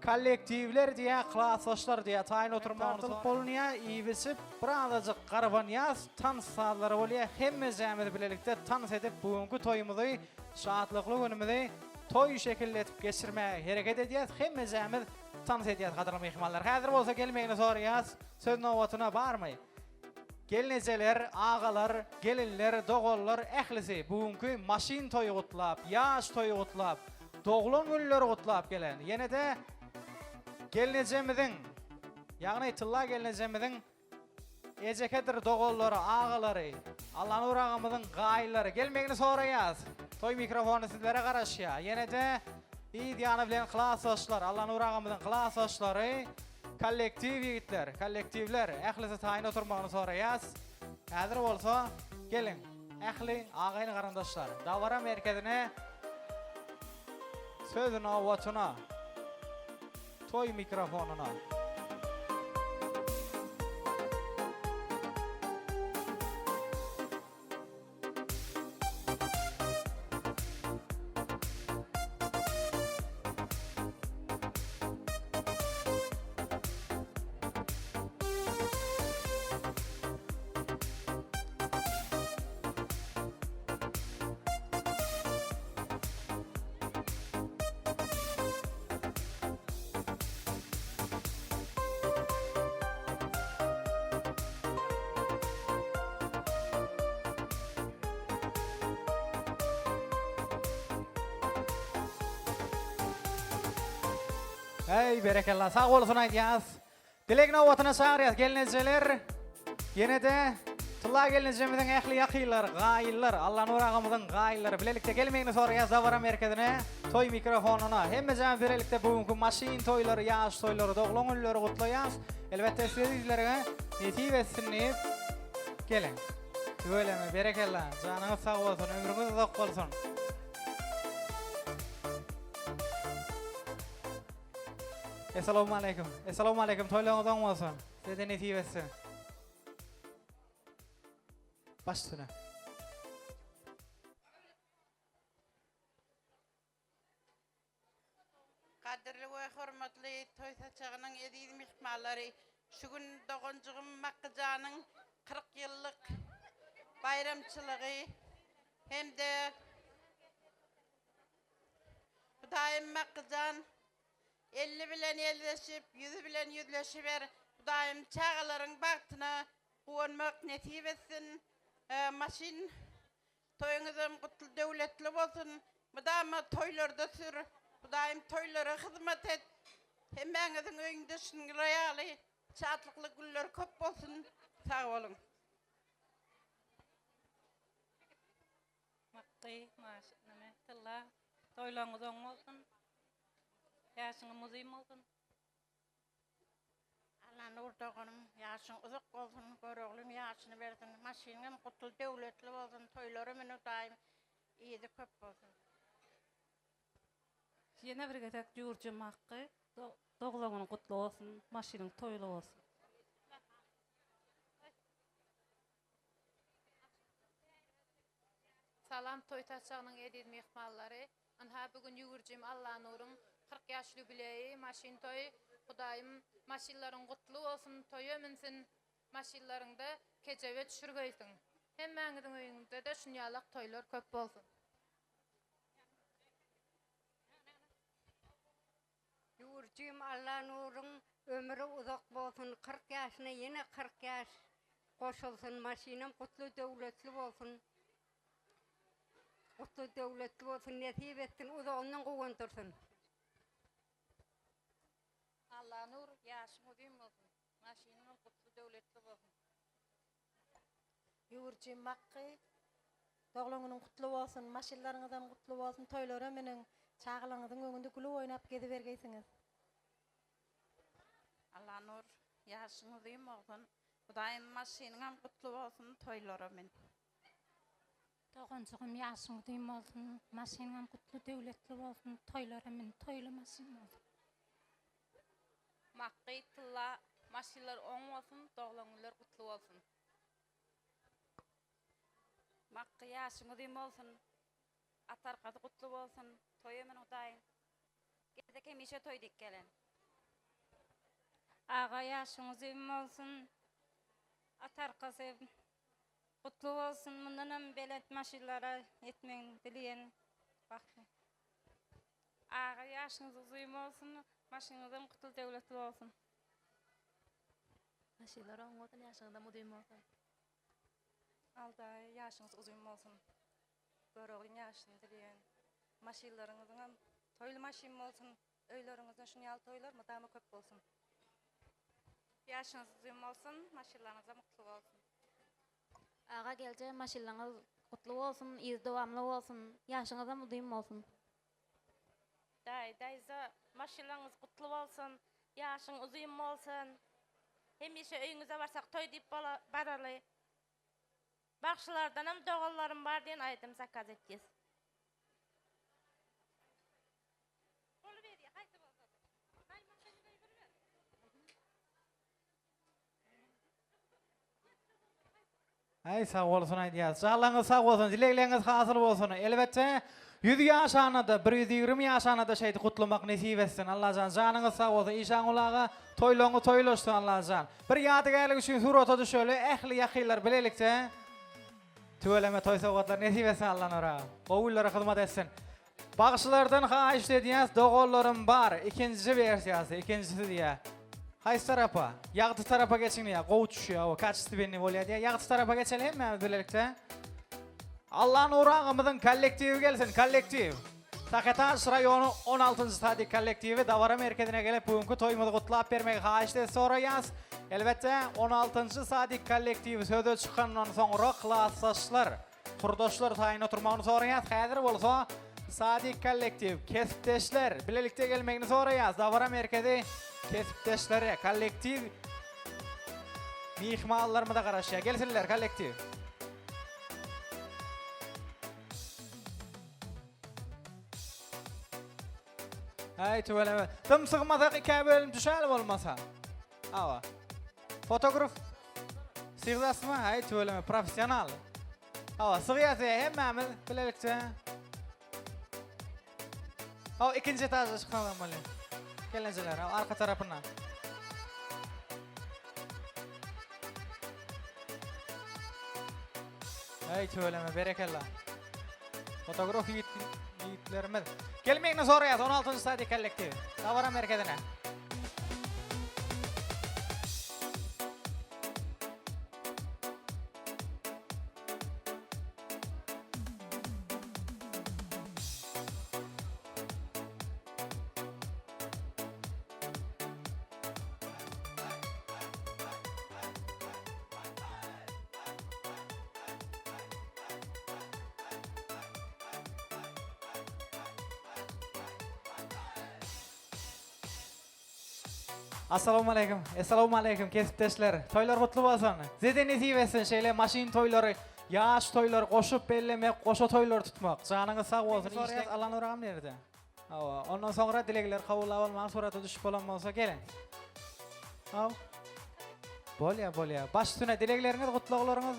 kollektivler diye, klasoşlar diye tayin oturmağınız bolunya, iyibisip, birazcık garabanyaz, tan sağları oluyor, hemmezemiz bilelikte tanıs edip bugünkü toyumuzu, şahatlıklı günümüzü, toy şekilde etip geçirmeye hareket edeceğiz, hemmezemiz tanıs edeceğiz kadırlı mihmallar. Hazır olsa gelmeyini soruyaz, söz novatına bağırmayın. Gelineceler, ağalar, gelinler, doğullar, ehlisi bugünkü maşin toyu kutlap, yaş toyu kutlap, doğulun günleri kutlap gelen. Yine de gelinecemizin, yani tılla gelinecemizin ecekedir doğulları, ağaları, Allah'ın uğrağımızın gayları. Gelmeyini soruyaz. Toy mikrofonu sizlere karışıyor. Yine de iyi diyanı bilen klasoşlar, Allah'ın uğrağımızın klasoşları, kollektiv yigitler, kollektivler, ehlisi tayin oturmağını soruyaz. Hazır olsa gelin, ehli ağayın qarandaşlar, davara merkezine, sözün avatına, toy mikrofonuna. Hey berekallah, sağ olsun aytiyaz. Dilek novatına çağırıyaz gelineceler. Yine de tılla gelinecemizin ehli yakıylar, gayiller, Allah'ın uğrağımızın gayilleri. Bilelikte gelmeyini soruyaz davara merkezine, toy mikrofonuna. Hemmezemiz bilelikte bugünkü maşin toyları, yaş toyları, doğulun günleri kutlayaz. Elbette sizlerine netip etsin deyip gelin. Öyle mi? Berekallah. Canınız sağ olsun, ömrünüz uzak olsun. Esselamu aleyküm. Esselamu aleyküm. Toyluğunuzdan olsun. Size netip etsin. Baş üstüne. Kadirli ve hürmetli toy saçağının edil mihmalları, şu gün doğuncugum Makkıcanın 40 yıllık bayramçılığı hem de bu daim Makkıcan 50 bilen elleşip, 100 bilen yüzleşiver, bu daim çağaların baktına kuvanmak nesip etsin, maşin toyunuzun kutlu devletli olsun, bu daim toylarda sür, bu daim toylara hizmet et, hemenizin öyünde şıngırayalı, çatlıklı güller köp olsun, sağ olun. Makkı, maşinime, tılla, toylarınızdan olsun. Yaşın muzayım olsun. Allah nur doğanım, yaşın uzak olsun, görüğlüm yaşını versin, maşinem kutlu devletli olsun, toylarımın daim iyiydi köp olsun. Yine bir getek yurcum hakkı, doğulanın kutlu olsun, maşinin toylu olsun. Salam toy taçağının edil mihmalları. Anha bugün yugurcum Allah nurun 40 yaşlı bileği maşin toy. Kudayım maşinlerin kutlu olsun, toy ömünsün. Maşinlerinde keceve düşürgeysin. Hemmenizin öyünde de şunyalık toylar köp olsun. Yurcum Allah nurun ömrü uzak bolsun. 40 yaşına yine 40 yaş koşulsun. Maşinem kutlu devletli olsun. Kutlu devletli olsun. Nesip etsin. Uzağından kuvandırsun. Allah nur yaşın udayım olsun. Maşinin kutlu devletli olsun. Yurcum Makkı, doğulunun kutlu olsun, maşinlarınızdan kutlu olsun, toylara minin, çağılarınızın önünde gülü oynap gezivergeysiniz. Allah nur yaşın udayım olsun, bu daim maşinin kutlu olsun, toylarımın. Doğuncugum yaşın udayım olsun, maşinin kutlu devletli olsun, toylarımın toylu maşin olsun. Makkı tılla maşinler on olsun, doğulunlar kutlu olsun. Makkı yaşın udayım olsun, atar kadı kutlu olsun, toyumun udayım. Gezek hemişe toy dik gelen. Ağa yaşınız evim olsun. Atarkası kutlu olsun. Bundan hem belet maşillara etmeyin dileyen. Bakın. Ağa yaşınız uzun olsun. Maşinizden kutlu devletli olsun. Maşillara oňodan yaşaňda mudyym bolsun. Alda yaşınız uzun olsun. Böreğin yaşını dileyen. Maşinlarınızın hem toylu maşin olsun. Öylerinizden şunyal toylar mı daha mı köp olsun. Yaşınız uzun olsun. Maşinlarınızda mutlu olsun. Ağa gelce maşillaňyz kutlu bolsun, iz dowamly bolsun, yaşaňyzda mudyym bolsun. Dayza maşinlarınız kutlu olsun. Yaşın uzun olsun. Hemişe öýüňize barsak toy diýip bararly. Bakşylardan hem dogallarym bar diýen aýdym zakaz etdiz. Ay sağ olsun aýdýas. Sağlaňyz sağ bolsun, dilekleriniz hasyl bolsun. Elbetde 100 ýaşanyda, 120 ýaşanyda şeýdi kutlamak nesip etsin. Allah jan janyňyz sağ bolsun. İnşallah toýlaňy toýlaşdyn Allah jan. Bir ýadygärlik üçin surata düşeli ähli ýakylar bilelikde. Tüweleme toy sowgatlar nesip etsin Allah nura. Owullara hyzmat etsin. Bagşylardan haýyş edýäs, dogallarym bar. İkinji versiýasy, ikinjisi diýä. Haýsy tarapa? Ýagty tarapa geçin ya, gowuç ya, o kaçtı beni bolýar diýä. Ýagty tarapa geçelim mi bilelikde? Allah'ın urağımızın kollektivi gelsin, kollektiv. Sakataş rayonu 16. Sadik kollektivi Davara merkezine gelip bugünkü toyumuzu kutlap vermek haýyşdy sorayas. Elbette 16. Sadik kollektivi söze çıkandan sonra klassdaşlar, kurdaşlar taýyn oturmagyny sorayas. Häzir bolsa Sadik kollektiv, kesipdeşler, bilelikde gelmegini sorayas. Davara merkezi kesipdeşleri, kollektiv mihmanlarymyza da garaşýar. Gelsinler kollektiv. Ay tüveleme. Tım sığmasak iki bölüm düşer olmasa. Ava. Fotoğraf. Sığdasın mı? Ay tüveleme. Profesyonel. Ava sığıyası hemmemiz bilelikçe. Ava ikinci etajda çıkalım böyle. Gelinciler arka tarafına. Ay tüveleme. Berekallah. Fotoğraf yiğitlerimiz. Gelmeyini sorayız 16. Sadik kollektivi. Davara merkezine. Assalamu alaikum. Assalamu alaikum kesipdeşler. Toylar kutlu bolsun. Zede nesip etsin şeýle maşin toylary, ýaş toylar goşup bellemek, goşa toylar tutmak. Janyňyz sag bolsun. İşte Alan urağım nerede? Awa, ondan sonra dilekler kabul almagy surata düşüp bolan bolsa gelin. Aw. Bolýa. Baş üstüne dilekleriniz, kutluglaryňyz.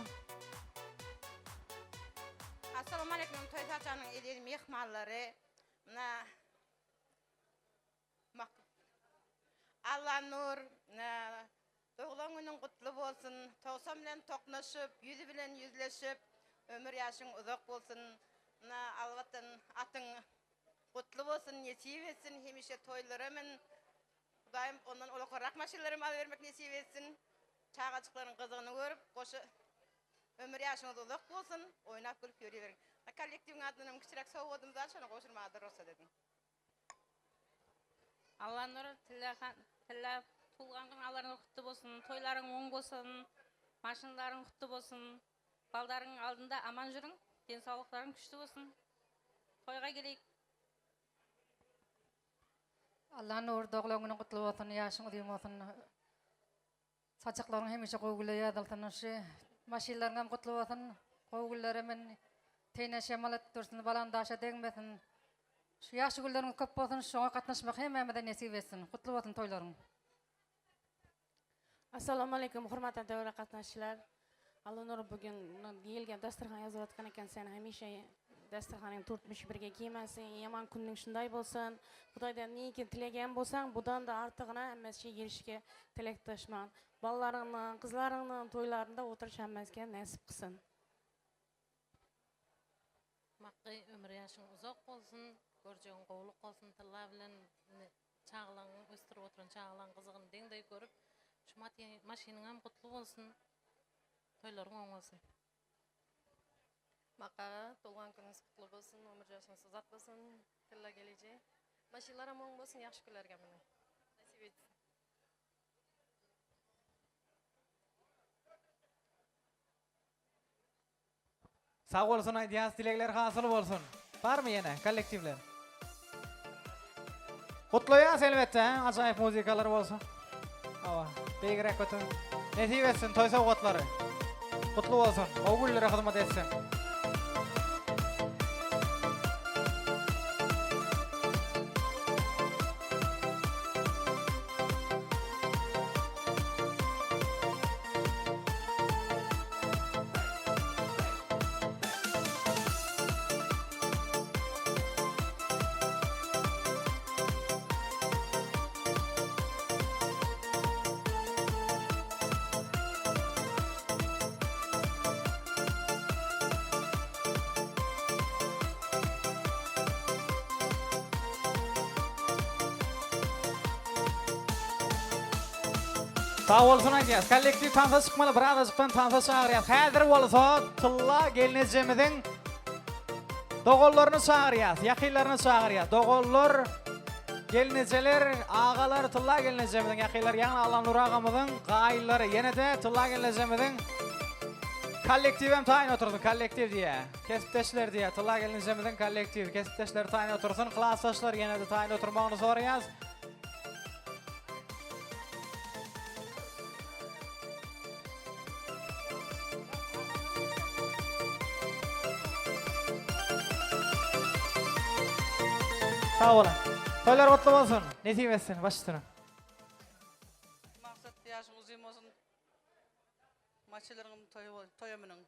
Assalamu alaikum toy saçanyň edil mehmanlary. Allah nur, doğulan günün kutlu bolsun, toğsam bilen toknaşıp, yüzü bilen yüzleşip, ömür yaşın uzak bolsun, alvatın atın kutlu bolsun, nesip etsin, hemişe toylarımın, daim ondan olakarak maşinlarımı vermek nesip etsin, çağaçıkların kızığını görüp, koşu ömür yaşınız uzak bolsun, oynap gülüp yürüyeverin. Kollektivin adının küçürek soğudum zaten, koşurmadır olsa dedim. Allah nuru tilla tulgan gün alaryň kutlu bolsun, toylaryň oň bolsun, maşynlaryň kutlu bolsun, baldaryň aldynda aman jürüň, densawlyklaryň güçlü bolsun. Toyga gelek. Allah nur doglaň güni kutlu bolsun, ýaşyň uzun bolsun. Saçaklaryň hemişe gowgula ýadaltanyşy, maşynlaryň kutlu bolsun, gowgullary men teýne şemalat dursun, balandaşa degmesin. Şu yaşlı güllerin köp bolsun, şoňa gatnaşmak hemmemizden nesip etsin. Kutlu bolsun toylaryň. Assalamu alaikum, hurmatly döwlet gatnaşçylar. Allah nur bugün gelgen dasturxan ýazyp atgan eken, sen hemişe dasturxanyň turtmuş birge kiymesin, yaman kunning şunday bolsun. Hudaýdan niki tilegen bolsaň, budan da artygyna hemmesi girişke tilekdaşman. Ballaraňyň, kızlaryňyň toýlarynda oturuş hemmesine näsip kılsın. Makky ömür ýaşyň uzak bolsun, görjegin gowluk bolsun, tylla bilen çağlaňy östürip oturan çağlaň gyzygyny deňdey görüp, şu maşinaň hem gutly bolsun, toýlaryň oň bolsun. Maka tolgan günüňiz kutlu bolsun, ömür ýaşyňyz uzak bolsun, tylla gelije. Maşinlar oň bolsun, ýaxşy günlerge mene. Nasip etsin. Sağ olsun aýdýas dilekler hasyl bolsun. Barmy ýene kollektivler? Gutlaýas elbetde, ajaýyp muzikalar bolsun. Awa, beýgerek götür. Nesip etsin toý sowgatlary. Gutly bolsun, o güllere hyzmat etsin. Sağ olsun aýdýas. Kollektiv tansa çykmaly, bir azajykdan tansa çağırýar. Häzir bolsa tylla gelinejimiziň dogollaryny çağırýar, ýakylaryny çağırýar. Dogollar, gelinejeler, agalar tylla gelinejimiziň ýakylar, ýani Alan Nur agamyzyň gaýlary, ýene-de tylla gelinejimiziň kollektiv hem taýyn oturdy, kollektiv diýe. Kesipdeşler diýe, tylla gelinejimiziň kollektiv, kesipdeşler taýyn otursun, klassdaşlar ýene-de taýyn oturmagyny soraýas. Sağ olun. Toylar gutlu bolsun. Nesip etsin başystyna. Maksat ýaşyň uzun bolsun. Maçylaryň toýamynyň.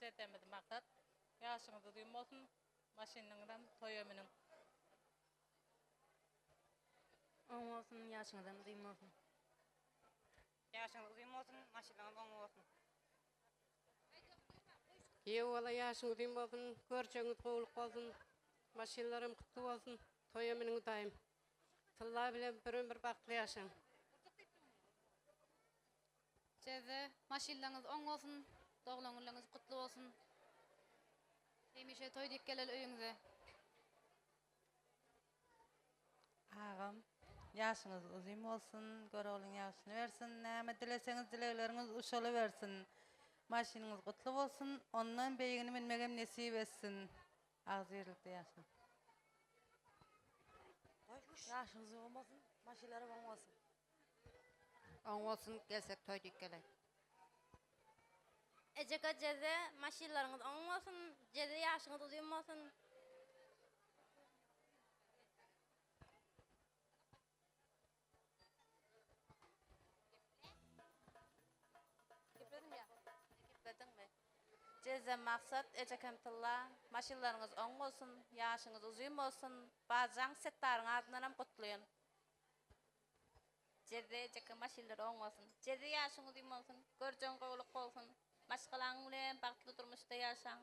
Çetemedi maksat. Ýaşyňyz uzun bolsun. Maşinaňdan toýamynyň. Oň bolsun, ýaşyňdan uzun bolsun. Ýaşyňyz uzun bolsun, maşynaňyz oň bolsun. Ýewala ýaşyň uzun bolsun, görçeňiz gowluk bolsun, maşinlarym kutly bolsun, toýamynyň daýym. Tylla bilen bir bakly ýaşaň. Jeze maşinaňyz oň bolsun, doglaňyňyz kutly bolsun. Hemişe toýdyk gelel öýüňize. Agam, ýaşyňyz uzun bolsun, göroglyň ýaşyny bersin, näme dileseňiz dilekleriňiz uşaly bersin. Maşinaňyz gutly bolsun, ondan beýigini bilmegem nesip etsin. Agzyrlykda ýaşaň. Ýaşyňyz oň bolsun, maşinlary oň bolsun. Oň bolsun, gelsek toýdyk gelek. Ejeka jeze maşinlaryňyz oň bolsun, jeze ýaşyňyz uzun bolsun. Jeze maksat ejekem tylla maşinlaryňyz oň bolsun, ýaşyňyz uzun bolsun, bajaň setlaryň adyndan hem gutluýan. Jeze ejeke maşinlary oň bolsun, jeze ýaşyň uzun bolsun, görjeň gowluk bolsun, başgalaryň bilen bagtly durmuşda ýaşaň.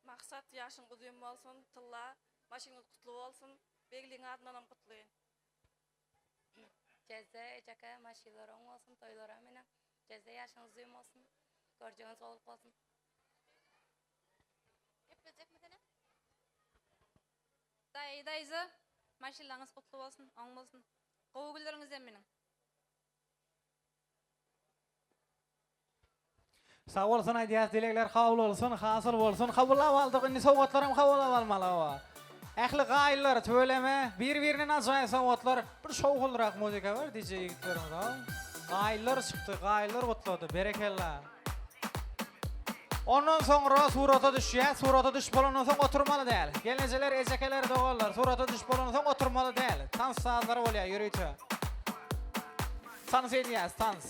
Maksat ýaşyň uzun bolsun, tylla maşinaňyz kutly bolsun, beýligiň adyndan hem gutluýan. Jeze ejeke maşinlary oň bolsun, toýlara menen. Jeze ýaşyň uzun bolsun. Görjeňiz gowluk bolsun. Daýzy, maşinaňyz gutly bolsun, oň bolsun. Gowy günleriňiz hem meniň. Sağ olsun aýdýas dilekler kabul bolsun, hasyl bolsun. Kabulap aldyk, indi sowgatlarym kabulap almaly. Ähli gaýlar tööleme, bir-birine ajaýyp sowgatlar, bir şowgulrak muzika bar DJ ýigitlerimiz. Gaýlar çykdy, gaýlar gutlady, berekella. Ondan sonra surata düşýär, surata düş bolandan soň oturmaly däl. Gelenjeler, ejekeler dogallar, surata düş bolandan soň oturmaly däl. Tans sazlary bolýar, ýürüýtü. Tans edýäs, tans.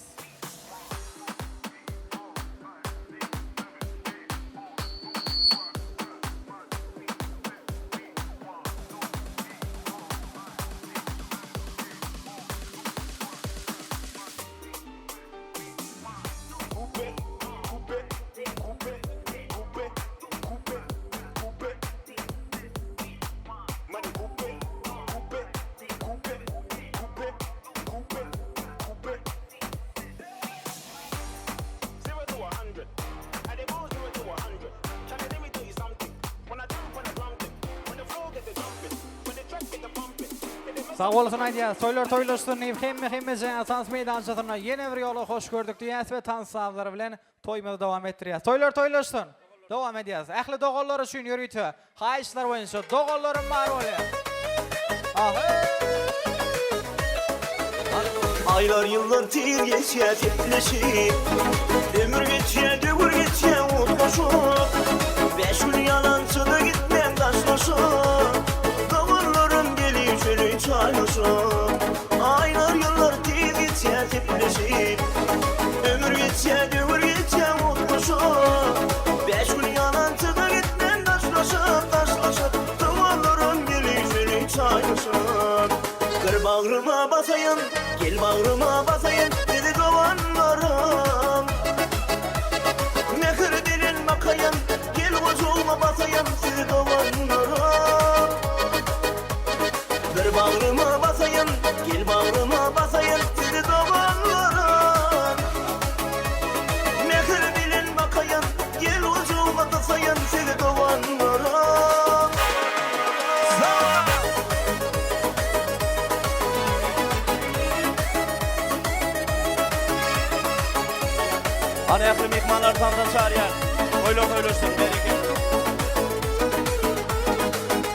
Sağ olasın Aydiýaz. Toylar toylaşdyn. Hemme jäne tans meydançasyna ýene bir ýola hoş gördük diýäs we tans sazlary bilen toýmady dowam etdirýäs. Toylar toylaşdyn. Dowam edýäs. Ähli dogallar üçin ýürüýtü. Haýyşlar boýunça dogallarym bar bolýar. Aylar yıllar tir geçer tepleşip Ömür geçer dövür geçer utlaşıp 5 gün yalancıda gitmem taşlaşıp Davarlarım geliyor şöyle çaylaşıp Aylar yıllar tir geçer tepleşip Ömür geçer dövür geçer utlaşıp 5 gün yalancıda gitmem taşlaşıp Davarlarım geliyor şöyle çaylaşıp Kır bağrıma basayım, gel bağrıma basayım dedi kovanlarım Mehir dilin bakayım, gel kocuğuma basayım sizi kovanlarım Kır bağrıma basayım, gel bağrıma basayım sizi kovanlarım Mehir dilin bakayım, gel kocuğuma basayım sizi kovanlarım Ana yakın mekmanlar tanıdan çağırıyor. Toylaşsın bereket.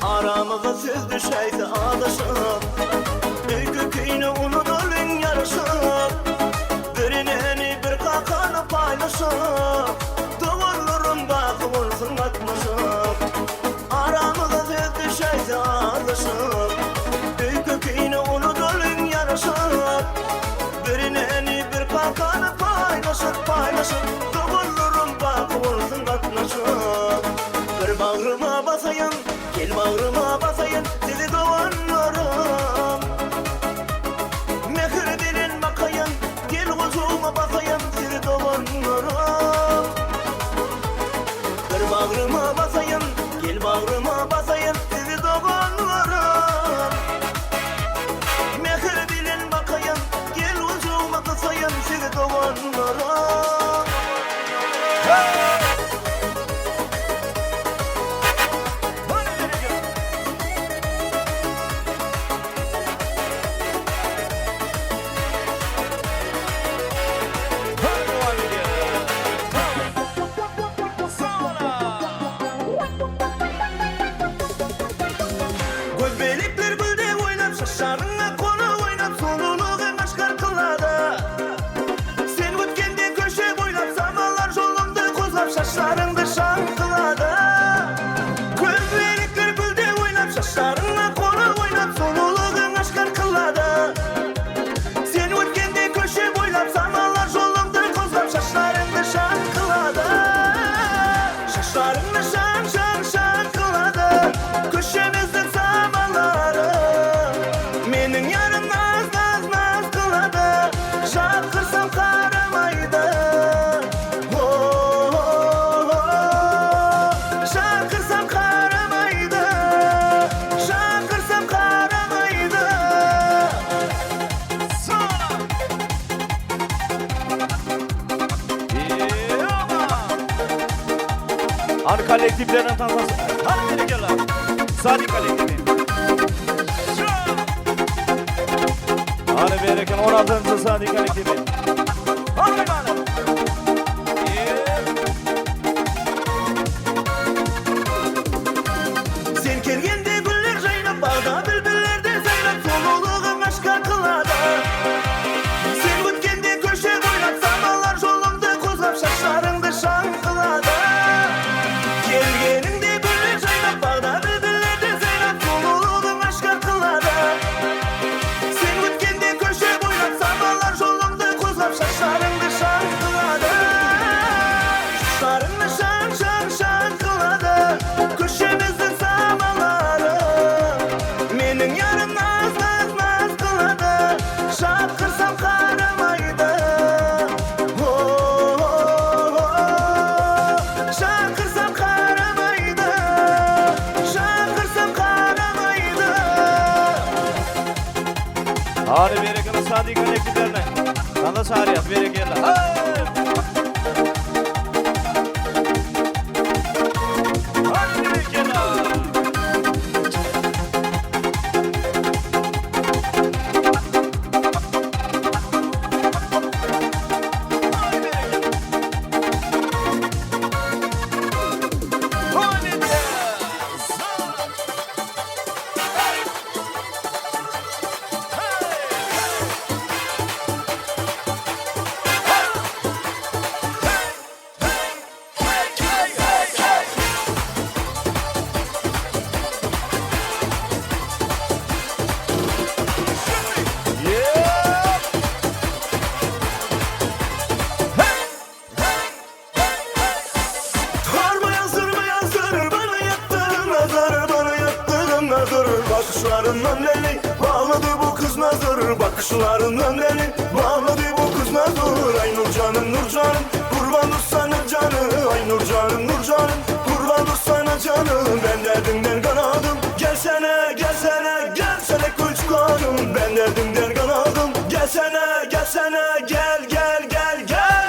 Aramıza söz düşeyse ağlaşıp Öykü köyünü unutulun yarışıp Birineni bir kakanı paylaşıp Duvarlarım bakı olsun katmışıp Aramıza söz düşeyse ağlaşıp Öykü köyünü unutulun yarışıp Birineni bir kakanı paylaşıp Duvarlarım bakı olsun katmışıp Bir bağrıma basayım Gel bağrıma basayım sizi kovanlarım Mehir dilin bakayım Gel kocuğuma basayım sizi kovanlarım Bir bağrıma basayım Gel bağrıma basayım sizi kovanlarım Mehir dilin bakayım Gel kocuğuma basayım sizi kovanlarım Gözbelikler bülde oynap şaşarına konu oynap soluluğun aşkar kılada Sen ötkende köşe boylap zamanlar yolunda kozlap şaşlarındı şan kılada Gözbelikler bülde oynap şaşarına konu oynap soluluğun aşkar kılada Sen ötkende köşe boylap zamanlar yolunda kozlap şaşlarındı şan kılada Şaşlarındı şan kılada Köşemizde Menin yarım naz kıladı Şakırsam karamaydı Şakırsam karamaydı Şakırsam karamaydı Arı kolektiflerden tanımasın. Hadi beni gel lan. Sadi kolektifi. Hadi bereket 16. Sadi kolektifi. Hadi bakalım. Sen kelgende güller jaynap Bağda bülbüllerde zaynap Soluluğun aşkar kılada Sen ötkende köşe boylap Zamanlar yolunda kozlap Şaşlarındı şan kılada Kelgeninde güller jaynap Bağda bülbüllerde zaynap Soluluğun aşkar kılada Sen ötkende köşe boylap Zamanlar yolunda kozlap Şaşlarındı şan kılada Şaşlarındı şan kılada Köşemizin zamanları Menin yarım naz kıladı Şakırsam karamaydı Şakırsam karamaydı Şakırsam karamaydı Hadi bereket Sadi kolektiflerden. Tanıda çağırıyor bereketler. Hadi bereketler. Bakışların ömreni bağladı bu kız Nazur. Ay Nurcanım Nurcanım kurban sana canı. Ay Nurcanım Nurcanım kurban sana canı. Ben derdimden kanadım gelsene gelsene gelsene küçük hanım. Ben derdimden kanadım gelsene gelsene gel gel gel gel.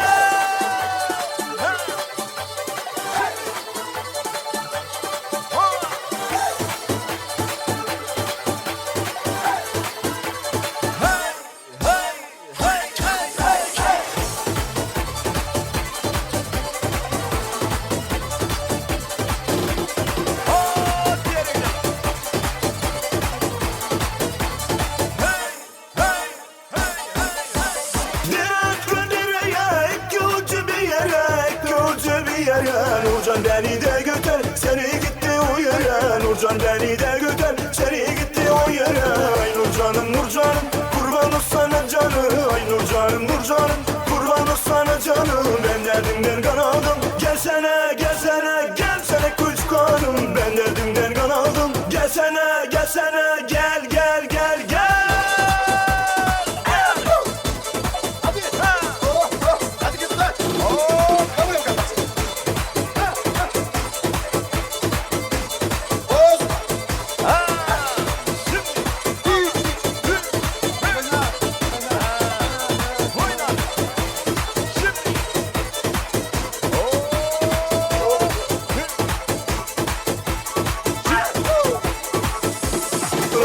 Nurcan beni de götür, seni gitti o yere. Nurcan beni de götür, seni gitti o yere. Ay Nurcanım Nurcanım kurban sana canı. Ay Nurcanım Nurcanım kurban sana canı. Ben derdimden kanadım gelsene gelsene gelsene küçük hanım. Ben derdimden kanadım gelsene gelsene gel gel gel gel.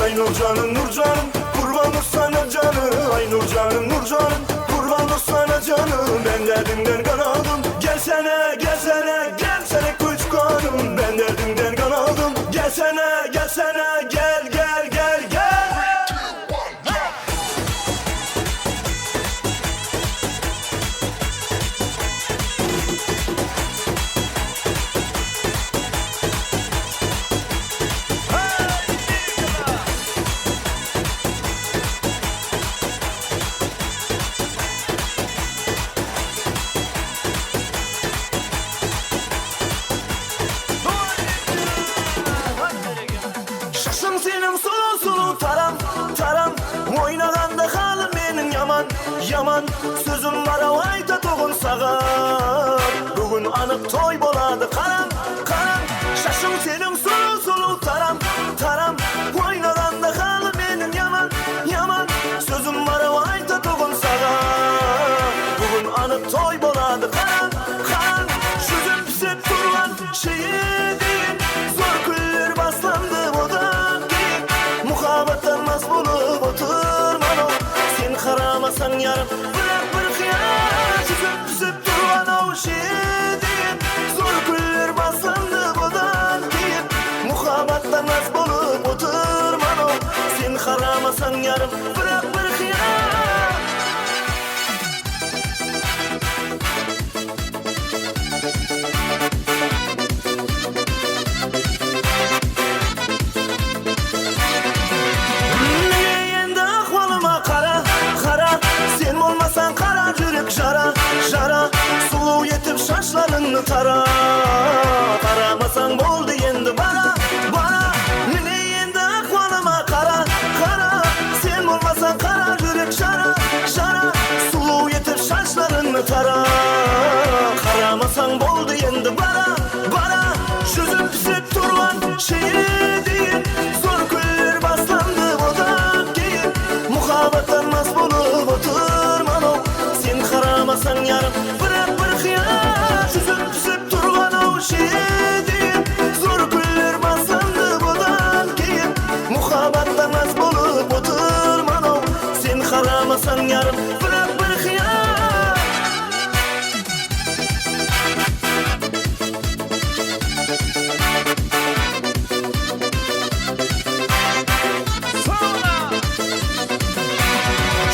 Ay Nurcanım Nurcanım kurban sana canı. Ay Nurcanım Nurcanım kurban sana canı. Ben derdimden kanadım gelsene gelsene gelsene küçük hanım. Ben derdimden kanadım gelsene gelsene gel gel gel gel. Şaşım senin sulu sulu taram taram. Oynaganda halim benim yaman yaman. Sözüm var ayta toğun sağa. Bugün anıp toy boladı karam karam. Şaşım senin sulu sulu taram taram. Oynaganda halim benim yaman yaman. Sözüm var ayta toğun sağa. Bugün anıp toy boladı karam karam. Sözüm pisip durlan şeyi değil. Zor küller baslandı odan değil. Muhabbetten nas bulup oturman o. Sen karamasan yarım bırak bir hıyar. Sözüm pisip durlan o şeyi değil. Zor küller baslandı odan değil. Muhabbetten nas bulup oturman o. Sen karamasan yarım bırak bir hıyar. Endi ahvalıma kara kara. Sen olmasan kara yürek jara jara. Sulu yetip şaşlarını tara. Karamasan boldu endi bara bara. Mine endi ahvalıma kara kara. Sen olmasan kara yürek jara jara. Sulu yetip şaşlarını tara. Karamasan boldu endi bara bara. Sözüm pisip turlan şeyi değil. Zor küller baslandı odan keyin. Muhabbetten nas bulup oturman o. Sen karamasan yarım bırak bir hıyar. Sözüm pisip turgan o şeyi değil. Zor küller baslandı odan keyin. Muhabbetten nas bulup oturman o. Sen karamasan yarım bırak bir hıyar.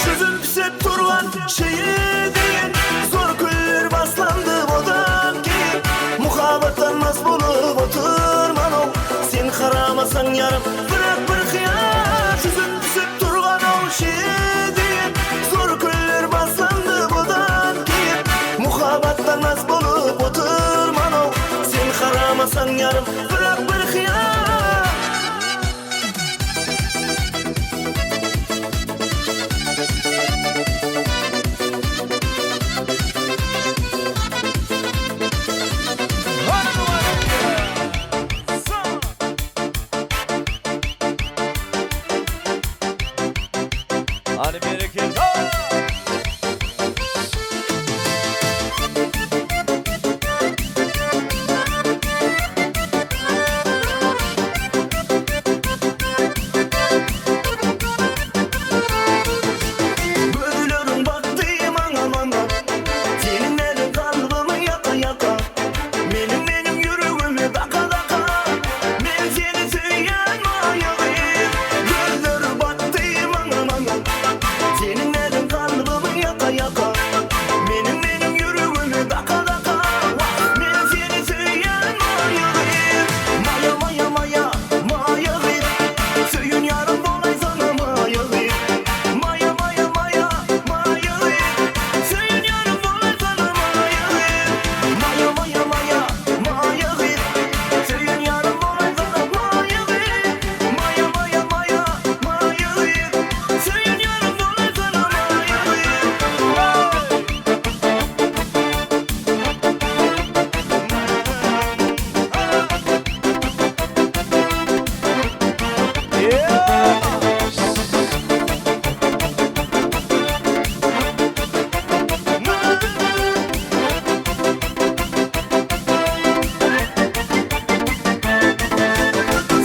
Sözüm pisip turgan şeyi değil. Zor küller baslandı odan keyin. Muhabbetten nas bulup oturman o. Sen karamasan yarım bırak bir hıyar. Sözüm pisip turgan o şeyi değil. Zor küller baslandı odan keyin. Muhabbetten nas bulup oturman o. Sen karamasan yarım bırak bir hıyar. Hani bereket. Gözlerim baktı mana mana. Senin elin kalbimi yaka yaka. Benim yüreğimi daka daka. Ben seni söyleyen mayayım. Gözlerim baktı mana mana. Senin elin kalbimi yaka yaka. Benim yüreğimi daka daka. Ben seni söyleyen mayayım. Maya maya maya mayayım. Söyün yarım bolay sana mayayım. Maya maya maya mayayım. Söyün yarım bolay sana mayayım. Maya maya maya mayayım. Söyün yarım bolay sana mayayım. Maya maya maya mayayım. Söyün yarım bolay sana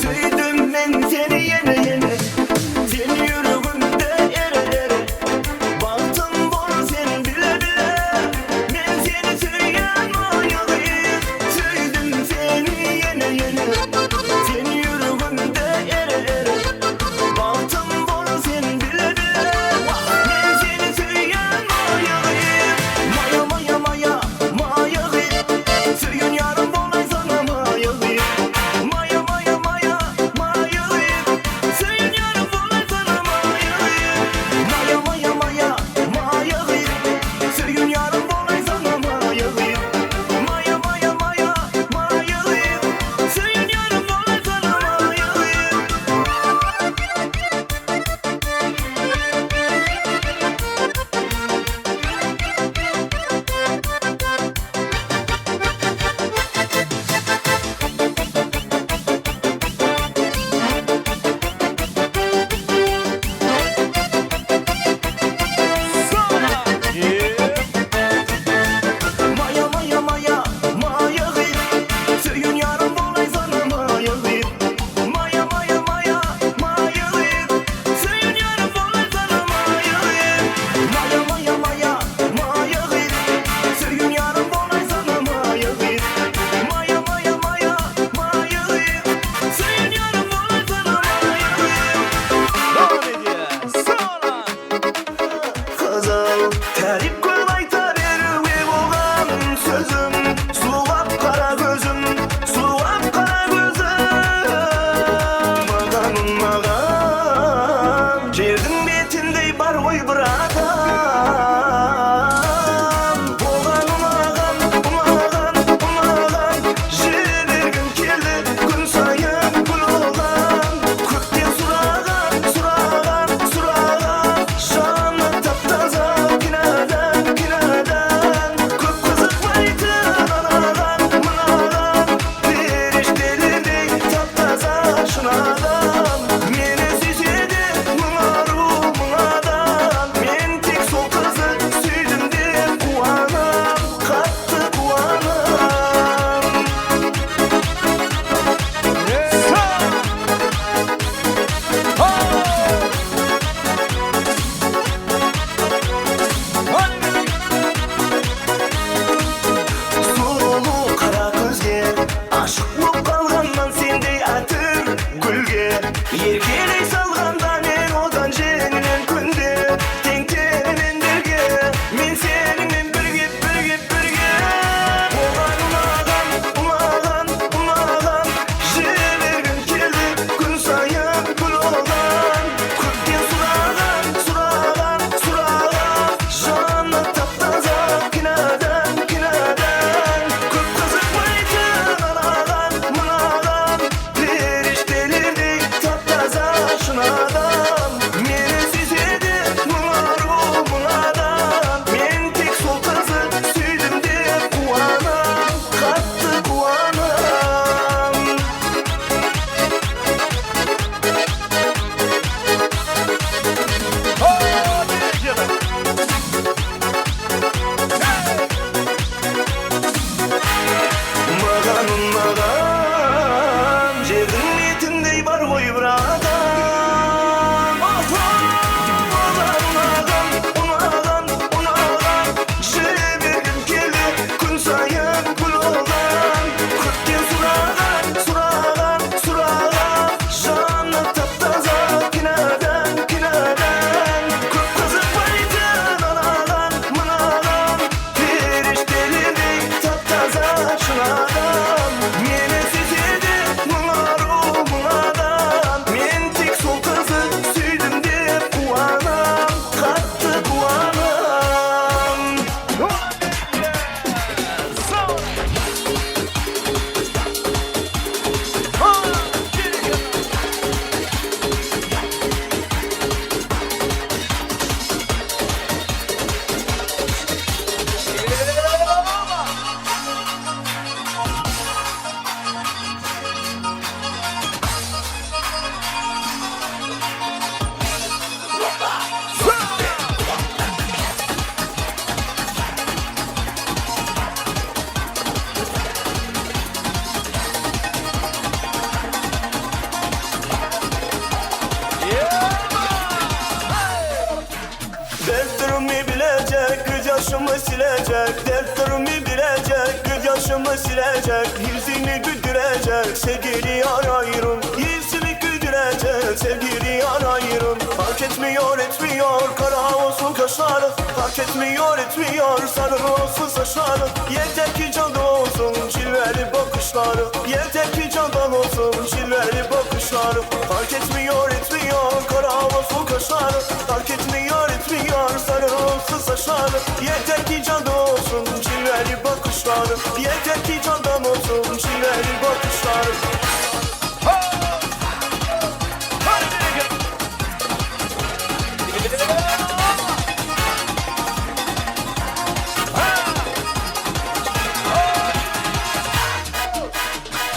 Söyledim ben seni yene yene. Seni yüreğimde ere ere. Baktım bana sen bile bile. Ben seni söyleyen mayayım. Söyledim seni yene yene. Seni yüreğimde ere ere. Baktım bana sen bile bile. Ben seni söyleyen mayayım. Maya maya maya mayayım. Söyleyen yarım bolay sana mayayım. Maya maya maya mayayım. Söyleyen yarım bolay sana mayayım. Maya maya maya mayayım. Söyleyen yarım bolay sana mayayım. Maya maya maya mayayım. Söyleyen yarım bolay sana mayayım. Maya maya maya mayayım. Söyün yarım bolay sana mayayım. Maya maya maya mayayım. Söyün yarım bolay sana mayayım. Maya maya maya mayayım. Söyün yarım bolay sana mayayım. Maya maya maya mayayım. Söyün yarım bolay sana mayayım. Devam ediyor. Sonra. Kızıl terip kolayta verir boğan sözüm. Sulap kara gözüm, sulap kara gözüm. Mağanın mağan, жердің бетіндей бар ғой бір адам. Оған ұнаған, ұнаған, ұнаған, жібергім келді күн сайын гүл оған. Көктен сұраған, сұраған, сұраған, жаны тап-таза кинадан, кинадан. Көп қызықпайтын анаған, мынаған, періштелердей тап-таза шын адам. Мені сүйсе де мың ару, мың адам, мен тек Dertlerimi bilecek, göz yaşımı silecek. Dertlerimi bilecek, göz yaşımı silecek. Yüzünü güldürecek, sevgili arayırım. Yüzünü güldürecek, sevgili arayırım. Fark etmiyor etmiyor, kara olsun kaşları. Fark etmiyor etmiyor, sarı olsun saçları. Yeter ki candan olsun, cilveli bakışları. Yeter ki candan olsun, cilveli bakışları. Fark etmiyor etmiyor, kara olsun kaşları. Fark etmiyor etmiyor, sarı olsun saçları. Yeter ki candan olsun, cilveli bakışları. Yeter ki candan olsun, cilveli bakışları.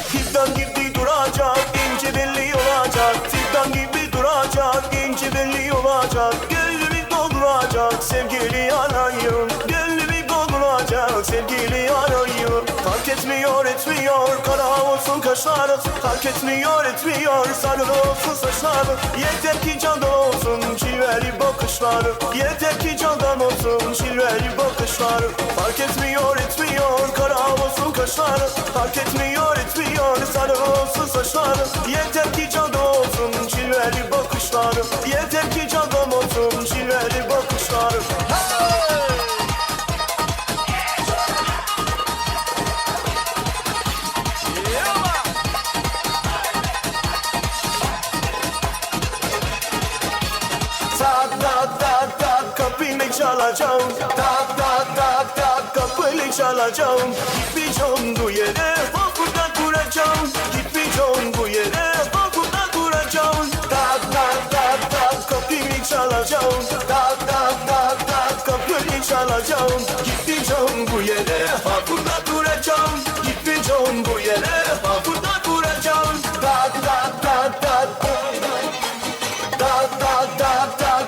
Fidan gibi duracak, ince belli olacak. Fidan gibi duracak, ince belli olacak. Gönlümü dolduracak, sevgili arayın. Gönlümü dolduracak, sevgili arayın. Fark etmiyor etmiyor, kara olsun kaşları. Fark etmiyor etmiyor, sarı olsun saçları. Yeter ki candan olsun, cilveli bakışları. Yeter ki candan olsun, cilveli bakışları. Fark etmiyor etmiyor, kara olsun kaşları. Fark etmiyor etmiyor, sarı olsun saçları. Yeter ki candan olsun, cilveli bakışları. Yeter ki candan olsun, cilveli bakışları. Tak tak tak tak kapını çalacağım. Tak tak tak tak kapını çalacağım. Gitmeyeceğim bu yere, burada duracağım. Gitmeyeceğim bu yere, burada duracağım. Tak tak tak tak kapını çalacağım. Tak tak tak tak kapını çalacağım. Gitmeyeceğim bu yere, burada duracağım. Gitmeyeceğim bu yere, burada duracağım. Tak tak tak tak. Tak tak tak tak.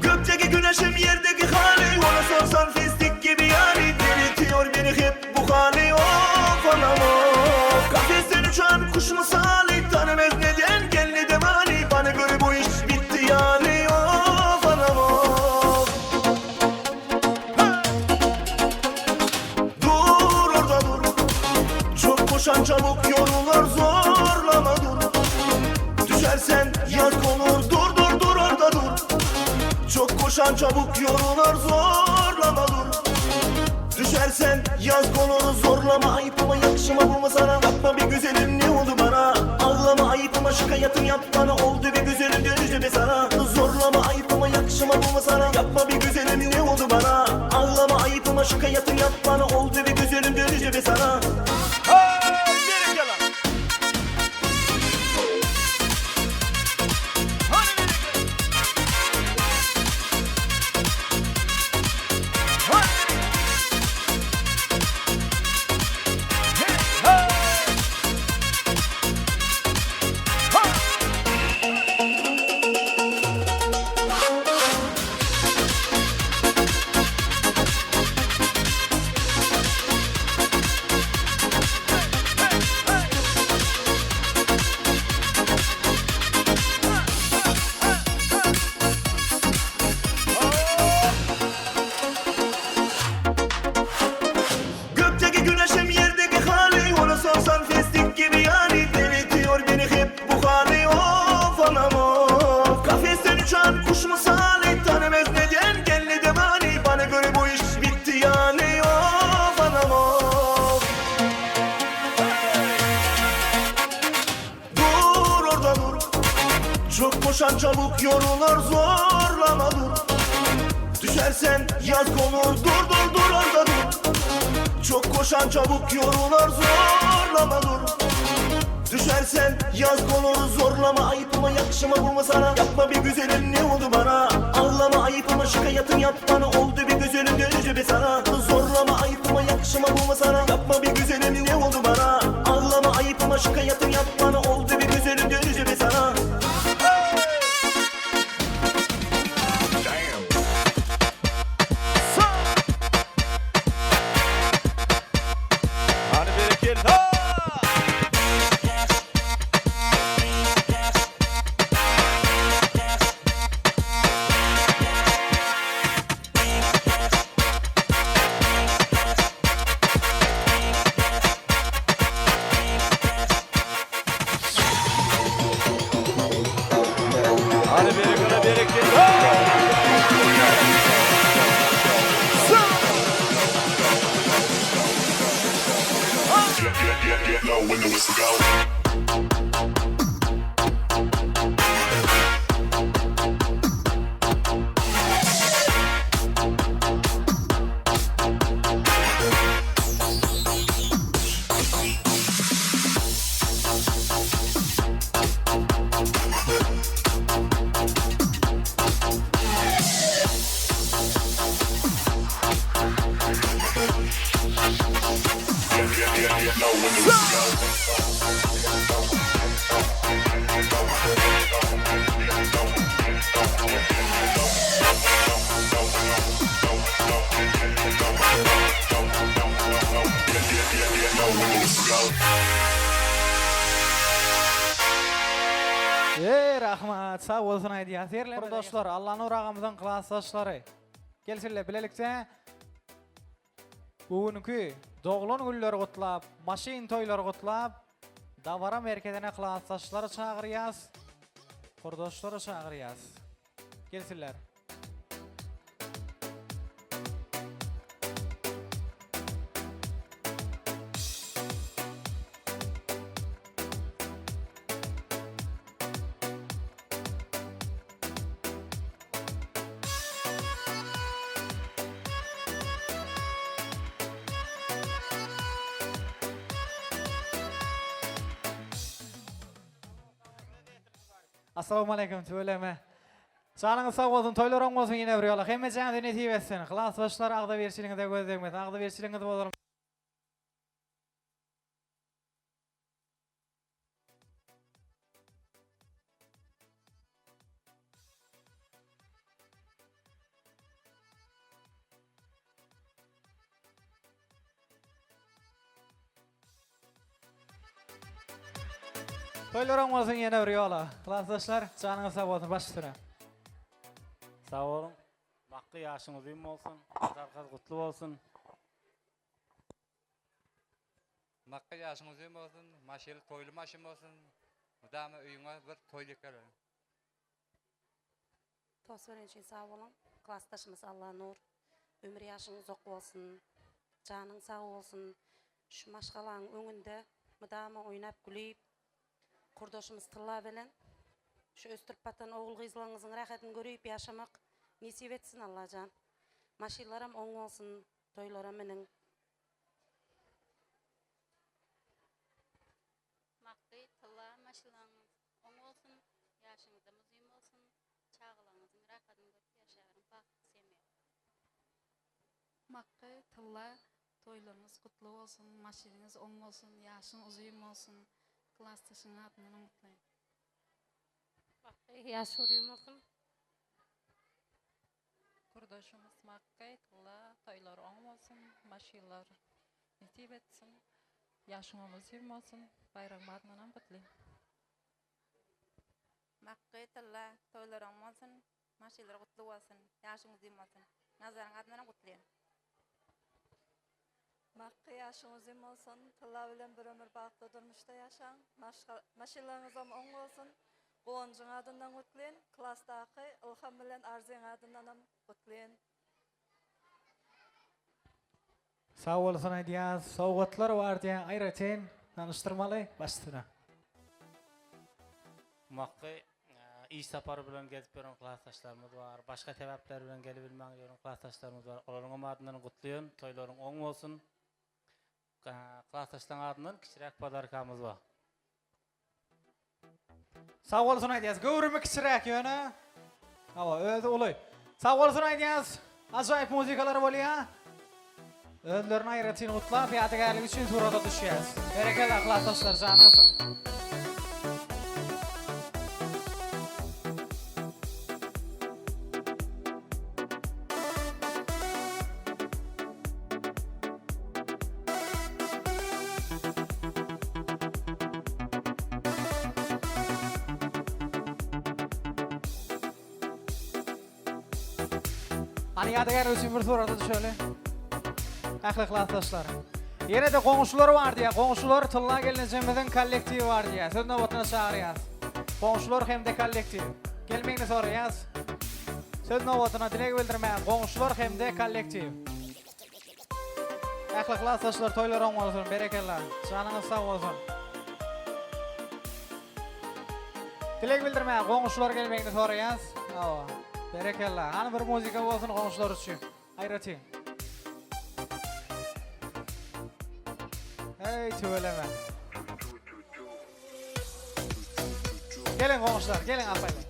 Gökteki güneşim yerdeki hali. Ona sorsan fistik gibi yani. Delirtiyor beni hep bu hali. Of anam of. Kafesten uçan kuş misali. Tanımaz neden geldi de mani. Bana göre bu iş bitti yani. Of anam of. Dur orada dur. Çok koşan çabuk yorulur, zorlama dur. Düşersen yazık olur, dur dur dur orada dur. Çok koşan çabuk yorulur, zorlama dur. Düşersen yazık olur, zorlama. Ayıp ama yakışma bu mu sana? Yapma bir güzelim, ne oldu bana? Ağlama ayıp ama şikayetini yap bana. Oldu bir güzelim, dönüşü be sana. Zorlama ayıp ama yakışma bu mu sana? Yapma bir güzelim, ne oldu bana? Ağlama ayıp ama şikayetini yap bana. Oldu bir güzelim, dönüşü be sana. Kuş misali tanımaz yorular zorlama dur. Düşersen yaz konur dur orada dur. Çok koşan çabuk yorular zorlama dur. Düşersen yaz konur zorlama, ayıpıma yakışıma bu mu sana? Yapma bir güzelim ne oldu bana? Ağlama ayıpıma şikayetini yap bana, oldu bir güzelim dönücü bir sana. Zorlama ayıpıma yakışıma bu mu sana? Yapma bir güzelim ne oldu bana? Ağlama ayıpıma şikayetini yap bana, oldu bir güzelim dönücü bir sana. Hadi bereket. Hadi bereket. Get low when the whistle go. Get low when the whistle go. Rahmat, sağ olsun aydiyat. Yerler dostlar, Allah'ın uğrağımızın klassdaşları. Gelsinler bilelikse bugünkü doğulun günleri kutlap, maşin toyları kutlap, davara merkezine klassdaşları çağırıyaz, kurdoşları çağırıyaz. Gelsinler. Assalamu alaikum söyleme. Sağlığınız sağ olsun, toylarım olsun yine bir yola. Hemme canı denetip etsin. Klas başlar ağda verçiliğinde gözlemez. Ağda verçiliğinde bolalım. Toylarım olsun yine bir yola. Klasdaşlar canınız sağ olsun, baş üstüne. Sağ olun. Hakkı yaşınız uyum olsun. Arkadaşlar kutlu olsun. Hakkı yaşınız uyum olsun. Maşeli toylu maşım olsun. Müdamı uyuma bir toyluk verin. Tosverin için sağ olun. Klassdaşımız Allah nur. Ömür yaşınız uzak olsun. Canın sağ olsun. Şu maşgalanın önünde müdamı oynap gülüp kurdoşumuz Tılla bilen şu östürpatan oğul kızlarınızın rahatını görüp yaşamak nasip etsin Allah can. Maşinlarım oң olsun, toylara minin. Makti, Tılla, maşinlarınız oң olsun, yaşınızda müziğim olsun, çağılarınızın rahatını görüp yaşarım, bakıp sevmeyin. Makti, Tılla, toylarınız kutlu olsun, maşininiz oң olsun, yaşın uzun olsun. Klassdaşın adını unutmayın. Yaş uruyum olsun. Kurdoşumuz Makkay, Tılla, toylar oң olsun, maşinlar nasip etsin, yaşınımız yirmi olsun, bayram adından kutlayın. Makkay, Tılla, toylar oң olsun, maşinlar kutlu olsun, yaşınız yirmi olsun, nazarın adından kutlayın. Hakkı yaşınız uzun olsun, Tılla bilen bir ömür bakta durmuşta yaşan, maşinlarınız oң olsun, Qoğuncun adından kutlayın, klasdaki İlham bilen Arzu'nun adından kutlayın. Sağ olsun aydiyat, soğuklar var diye ayrıca tanıştırmalı, baş üstüne. Hakkı iş saparı bilen gezip görün klassdaşlarımız var. Başka sebepler bilen gelip bilmän görün klassdaşlarımız var. Olaryň adyndan gutlaýan, toýlaryň oň bolsun. Klassdaşlaryň adyndan kiçirek padarkamız var. Sağ olsun aýdýas. Göwrümi kiçirek ýöne. Hawa özi ulay. Sağ olsun aýdýas. Ajaýyp muzikalar bolýar. Özlerini aýratyn gutlap ýadygarlyk üçin surata düşýäs. Berekeler klassdaşlar janyňyz. Hani ýadygar üçin bir surata düşeli. Ähli klassdaşlar. Ýene de goňşular bar diýär. Goňşular Tylla gelenjemizin kollektiwi bar diýär. Söz nobatyna çagyrýas. Goňşular hem de kollektiv. Gelmeňni soraýas. Söz nobatyna dilek bildirmän goňşular hem de kollektiv. Ähli klassdaşlar toýlar oň bolsun, berekeler. Janyňyz sag bolsun. Dilek bildirmän goňşular gelmeňni soraýas. Hawa. Berekeler. Hani bir muzika bolsun goňşular üçin. Aýratyn. Hey tüveleme. Gelin komşular, gelin apayla.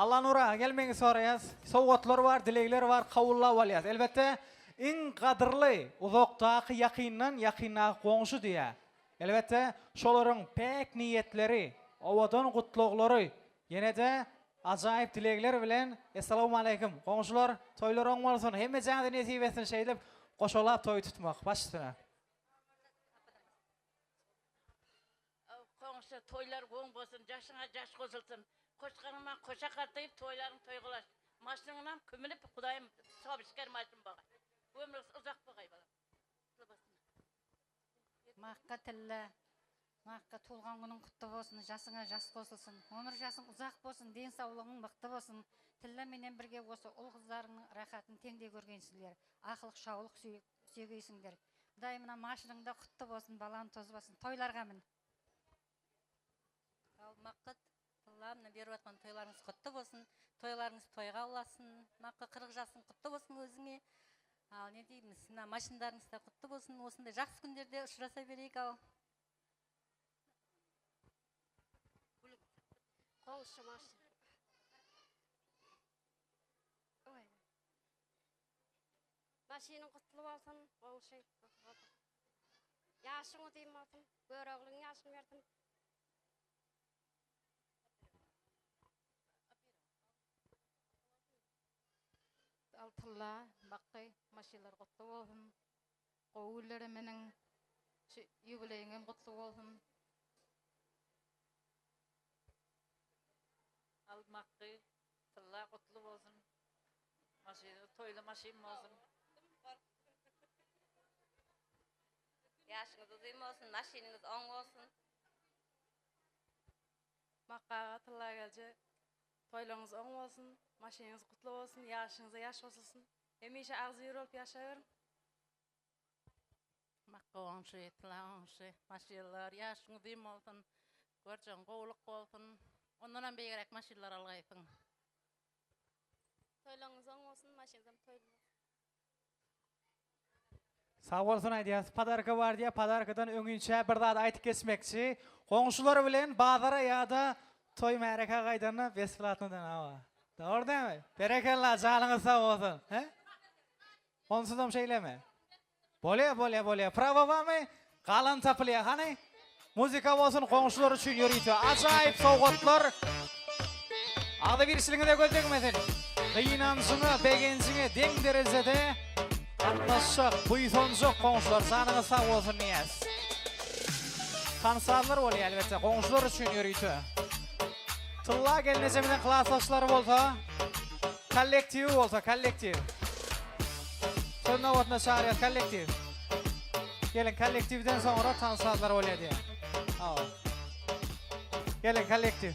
Allah nura gelmeňi soraýas. Sowgatlar bar, dilekler bar, kawullar bolýar. Elbetde iň gadyrly uzakdaky ýakyndan ýakynna goňşu diýär. Elbetde şolaryň pek niýetleri, owadan gutluklary, ýene-de ajaýyp dilekler bilen assalamu alaykum. Goňşular toýlar oň bolsun, hemme jaňda nesip etsin şeýlep goşalap toý tutmak başyna. Goňşu toýlar goň bolsun, jaşyňa jaş gozulsun. Koşkanıma koşa kartayıp toylarım toygulaş. Maşınınam kümülüp Kudayım sabışker maşın bağa. Ömrüs uzak bagay bala. Makka tilla, makka tulgan günün kutlu bolsun, jasyňa jas gosulsun. Ömür jasyň uzak bolsun, den sawlygyň mykty bolsun. Tilla menen birge bolsa ul gyzlaryň rahatyny teňde görgensiler. Aklyk şawlyk süýgeysiňler. Daýymyna maşynyňda kutlu bolsun, balan tozbasyň. Toylarga min. Makka Allah'ımla berip atman toylarınız kutlu bolsun. Toylarınız toyga ulasın. Makka 40 yaşın kutlu bolsun özüňe. Al ne diýmiz? Sina maşynlaryňyz da kutlu bolsun. Osunda jaksy günlerde uçrasa bereyik al. Kowşa maşyn. Oy. Maşynyň kutlu bolsun. Kowşa. Ýaşyň diýim bolsun. Böregliň ýaşyny berdim. Altılla, bakkay, maşylar gutlu bolsun. Gowullary meniň ýübileýiňem gutlu bolsun. Almakkay, Tylla gutlu bolsun. Maşyny toýla maşyn bolsun. Ýaşyňyz uzun bolsun, maşynyňyz oň bolsun. Makkaga Tylla gelje. Toylaryňyz oň bolsun. Maşynyňyz kutlu bolsun, ýaşyňyza ýaş bolsun. Hemişe agzy ýürüp ýaşaýaryň. Makka onşy, Tylla onşy, maşylar ýaşyň uzun bolsun. Görjäň gowluk bolsun. Ondan beýgerek maşylar algaýsyň. Toylaryňyz oň bolsun, maşynyňyz toýly. Sağ bolsun aýdýas. Padarka bar diýär, padarkadan öňünçe bir zat aýtyp geçmekçi. Goňşular bilen bazara ýa-da toy märeke gaýdany besplatnadan hawa. Doğru değil mi? Berekeler, canınız sağ olsun. He? Onsuz da şeyleme. Bolya. Prava var mı? Kalan tapılıyor. Hani? Muzika olsun, komşular için yürüytü. Acayip soğuklar. Adı birisiyle de gözükmesin. Kıyınancını, begencini den derecede katlaşacak, buyutonacak komşular. Canınız sağ olsun niyaz. Kansallar oluyor elbette. Komşular için yürüytü. Tylla gelenjemizden klassdaşlary bolsa, kollektiwi bolsa, kollektiv. Söz novatına çağırıyor kollektiv. Gelin kollektivden sonra tansalar oluyor diye. Gelin kollektiv.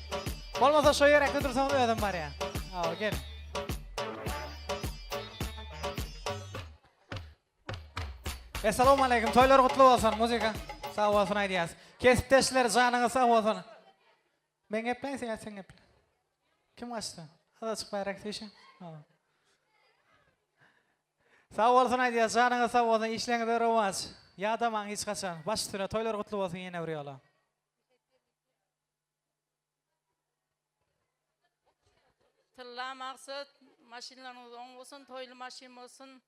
Olmasa şu yerekte dursanız ödüm var ya. Gelin. Assalamu alaikum. Toylar kutlu olsun. Müzika sağ olsun aydiyaz. Kesipteşler canınız sağ olsun. Ben gepleyin sen geple. Kim açtı? Hadi çık bayrak teşin. Sağ olsun aydiyaz. Canınız sağ olsun. İşleriniz de rovaz. Yadaman hiç kaçan. Baş üstüne toylar kutlu olsun yine buraya ola. Tılla maksat maşinlarınız on olsun, toylu maşin olsun.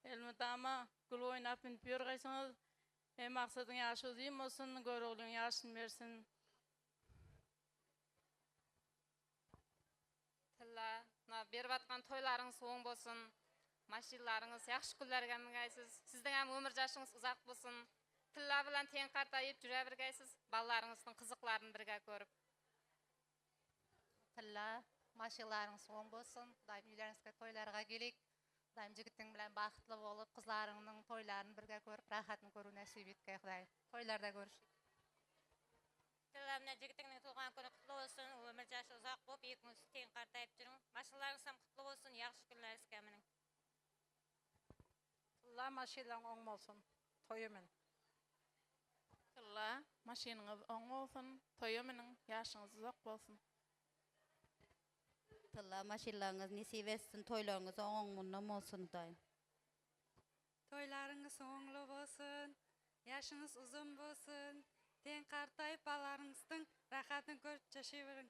Elmi dama gül oynap binip yürgeysiňiz. Maksadın yaşı uzun olsun, görüğlüğün yaşını versin. Tılla, berip atkan toylarınız soğun bolsun. Maşinlarınız yaxşı günlerge mingaysiz. Sizden hem ömür yaşınız uzak bolsun. Tılla bilen teň kartayıp jüre birgeysiz. Ballarınızın kızıklarını birge görüp. Tılla, maşinlarınız soğun bolsun. Daim ýülerizge toylarga gelik. Daim jigittiň bilen bakıtly bolup, kızlaryňyň toylaryny birge görüp, rahatyny görüp näsip etge Hudaý. Toylarda görüşik. Tılla, jigittiňiň tulgan güni kutly bolsun. Ömür ýaşy uzak bolup, ýekiniz teň gartaýyp jüriň. Maşinlaryňyz hem kutly bolsun, ýagşy günler iskäminiň. Tılla, maşinlaryň oň bolsun, toýumyň. Tılla, maşiniňiz oň bolsun, toýumyň, ýaşyňyz uzak bolsun. Tılla, maşinlaryňyz nesip etsin, toylaryňyz oňmundan bolsun Hudaýym. Toylarınız oňly bolsun, ýaşyňyz uzun bolsun, teň gartaýyp balaryňyzyň rahatyny görüp ýaşaýberin.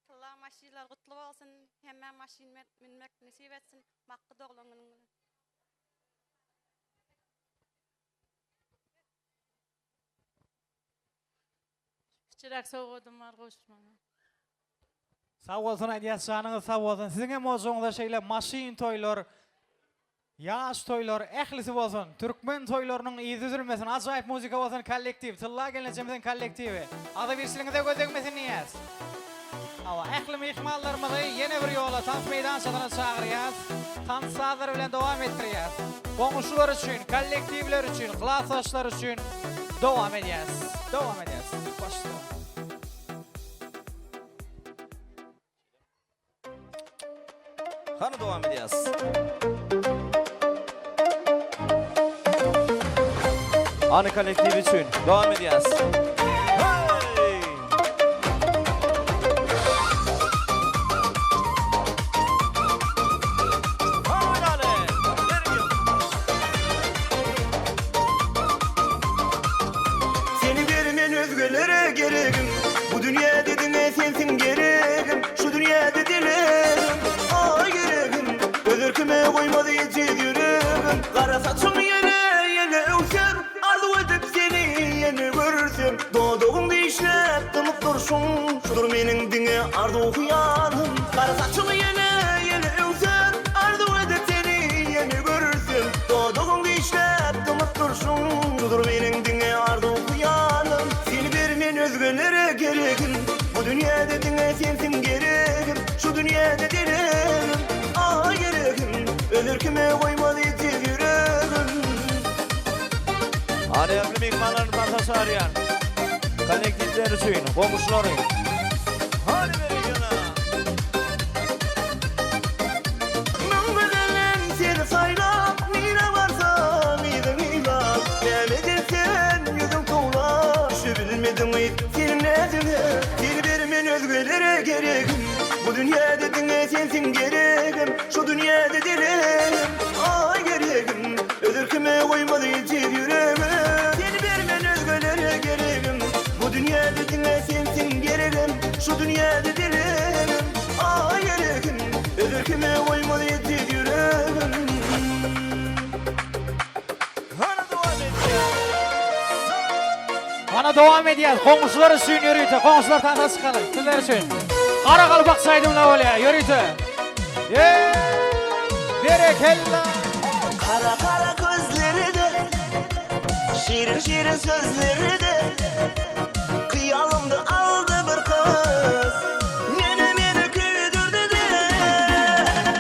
Tılla maşinlar kutlu bolsun, hemme maşin minmek nesip etsin, makky doglaňyň. Kiçirak soğudum var goşmana. Sağ olsun aydiyaz canınız sağ olsun. Sizin hem ozoňda şeyler maşin toylar, yaş toylar, ehlisi bolsun. Türkmen toylarynyň izi üzülmesin. Ajaýyp muzika bolsun kollektiv. Tılla gelençemizin kollektivi. Ada birçiliňizde gözlegmesin niyaz. Ehli mihmanlarymyzy ýene bir ýola tans meýdançasyna çagyrýas. Tans sadary bilen dowam etdirýäs. Goňuşlar üçin, kollektivler üçin, klasaşlar üçin dowam edýäs. Dowam edýäs. Başla. Hana devam edeceğiz. Anı kolektivi için devam edeceğiz. Hey! Seni vermen özgelere gereğim. Bu dünya dediğine sensin gereğim. Şu dünya dedilerim. Özürküme koymadı yetiz yüreğim. Kara saçım yene ökser. Arzu edip seni yeni görürsem. Doğduğumda işlep tınıp dursun. Şudur menin dine arzu huyanım. Kara saçım yene ökser. Arzu edip seni yeni görürsem. Doğduğumda işlep tınıp dursun. Şudur menin dine arzu huyanım. Seni vermen özgelere gereğim. Bu dünya dediğine sensin gereğim. Şu dünya dedilerim. Ölürküme koymadı yetiz yüreğim. Hani evli mihmanlarını tartası arayan kolektifler için, komşuları. Hadi verin yana. Ben bedelen seni sayla, nire varsa midem ila. Demedin sen yüzüm tuğla, şu bilmedim hiç senin nezine. Seni vermen özgelere gereğim. Bu dünya dediğine sensin gereğim. Şu dünya dedilerim. Ay gereğim. Özürküme koymadı yetiz yüreğim. Seni vermen özgelere gereğim. Bu dünya dediğine sensin gereğim. Şu dünya dedilerim. Ay gereğim. Özürküme koymadı yetiz yüreğim. Ana devam edýäs. Goňuşlar üçin ýürüýte. Goňuşlar tansy kalın. Sizler üçin. Kara galbak saýdymla bolýa. Ýürüýte. Berekella. Kara kara gözleri de, şirin şirin sözleri de, kıyalımdı aldı bir kız, meni köydürdü de.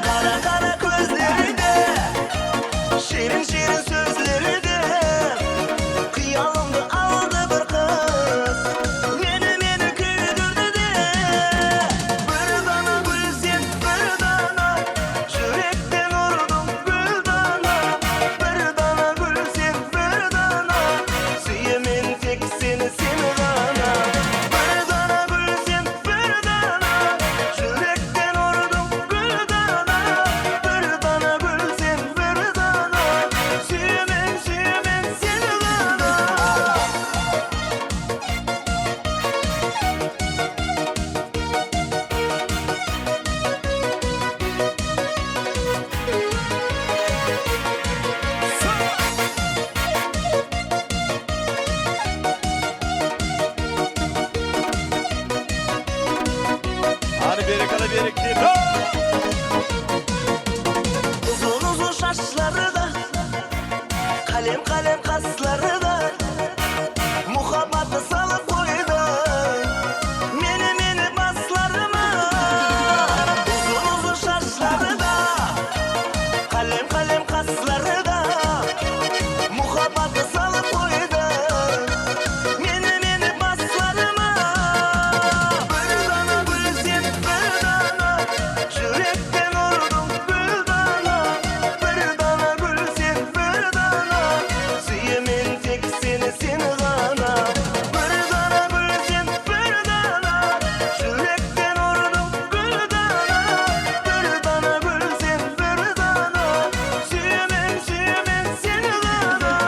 Kara kara gözleri de, kaslarına muhabbatı salıp koydu meni baslarıma uzun uzun şaşları da kalem kalem kasları da muhabbatı salıp koydu meni baslarıma bir dana gül sen bir dana yürekten vurdum bir dana gül sen bir dana süyemin tek seni gana bir dana gül sen bir dana yürekten vurdum bir dana gül sen bir dana süyemin seni gana.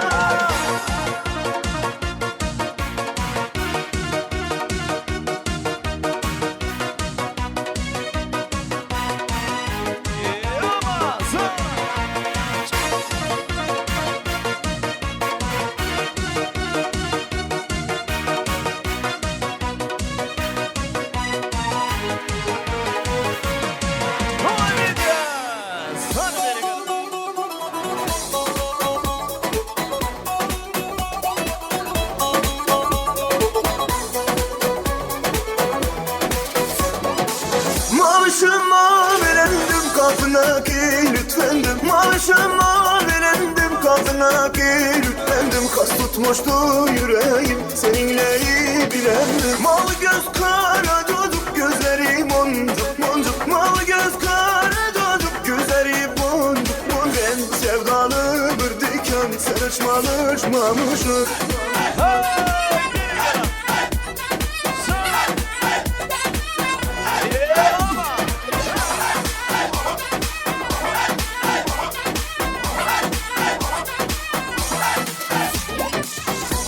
Mavişim mavilendim kapına ki lütfendim Mavişim mavilendim kapına ki lütfendim Kas tutmuştu yüreğim seninle iyi bilendim Mavi göz kara çocuk gözleri boncuk boncuk Mavi göz kara çocuk gözleri boncuk boncuk Ben sevdalı bir diken sen açmamışmamışım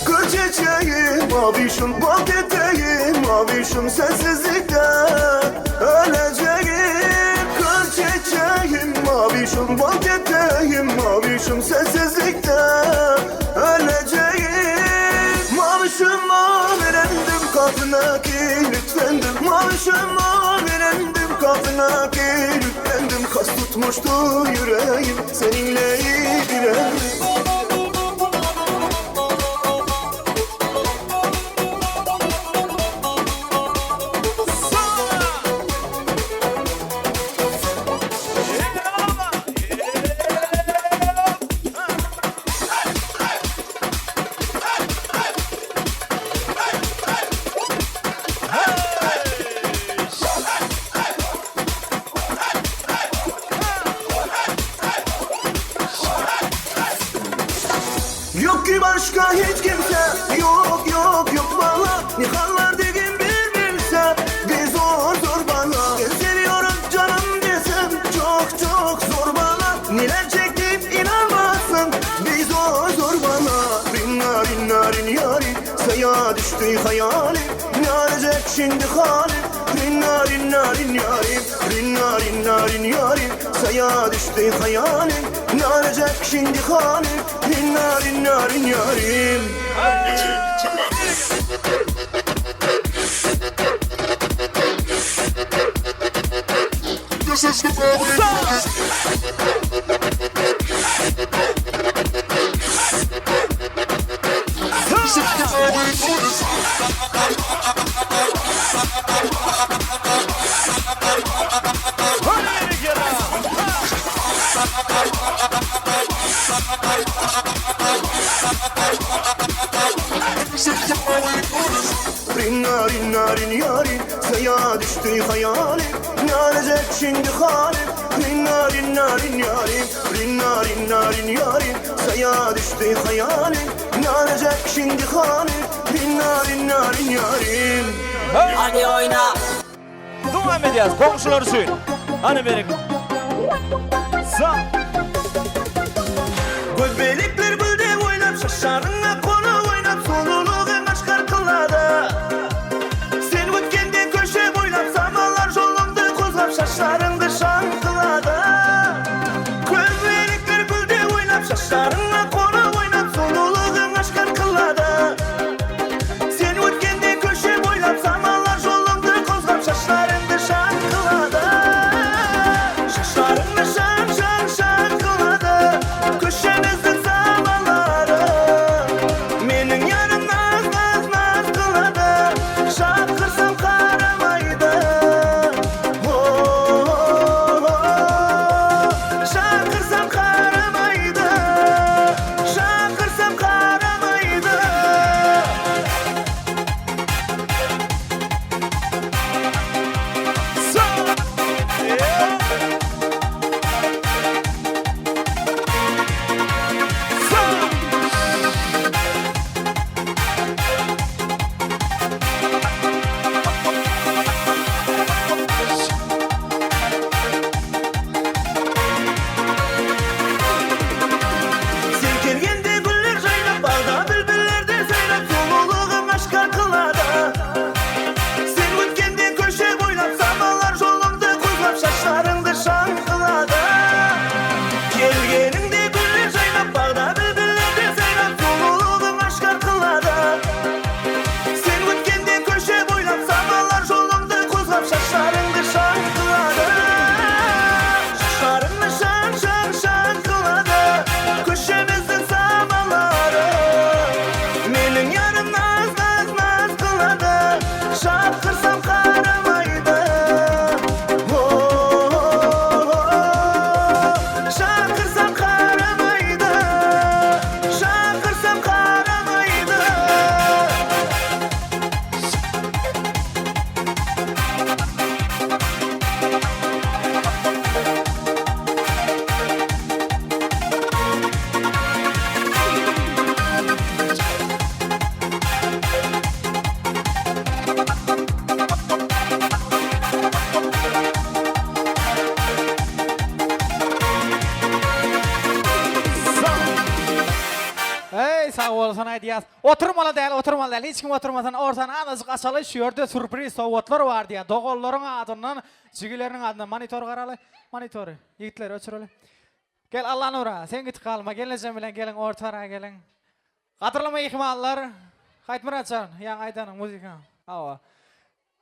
Kır çiçeğim mavişim bal eteğim mavişim sensizlikte öleceğim Kır çiçeğim mavişim bal eteğim mavişim sensizlikte öleceğim Mavişim mavilendim kapına ki lütfendim Mavişim mavilendim kapına ki lütfendim Kas tutmuştu yüreğim seninle iyi bilendim Yok ki başka hiç kimse yok yok yok valla Nihallar digin bir bilse bir zor zor bana Ben seviyorum canım desem çok çok zor bana Neler çektim inanmazsın bir zor zor bana Rinna rinna rin yari saya düştü hayalim Ne olacak şimdi halim Rinna rinna rin yari Rinna rinna rin yari saya düştü hayalim Ne olacak şimdi halim Rinna rinna rin yarim This is the Rinna rinna rin yarim saya düştü hayalim Ne olacak şimdi halim Rinna rinna rin yarim Rinna rinna rin yarim saya düştü hayalim Ne olacak şimdi halim Rinna rinna rin yarim Hadi oyna. Devam edeceğiz. Komşuları suyun. Hani benim. Sağ. Göbelikler bülde oynap şaşarına konu oynap Soluluğun aşkar kıladı Sen ötkende köşe boylap Samanlar yolunda kozlap Şaşlarındı şan kıladı Göbelikler bülde oynap şaşarına konu oynap Soluluğun aşkar kıladı Sen ötkende köşe boylap Samanlar yolunda kozlap Şaşlarındı şan kıladı Şaşlarındı şan kıladı Köşemizin zamanları bolsan aýdýas. Oturmaly däl, hiç kim oturmasan ortadan azık açaly şöýerde sürpriz sowgatlar bar diýär. Dogollaryň adyndan, jigileriniň adyndan monitor garaly. Monitory, ýigitler öçüreler. Gel Allah nura, sen git kalma, geleceğim bilen gelin ortara gelin. Qadırlama ihmallar, Qaytmuratcan, ýa aýdanyň muzika. Awa.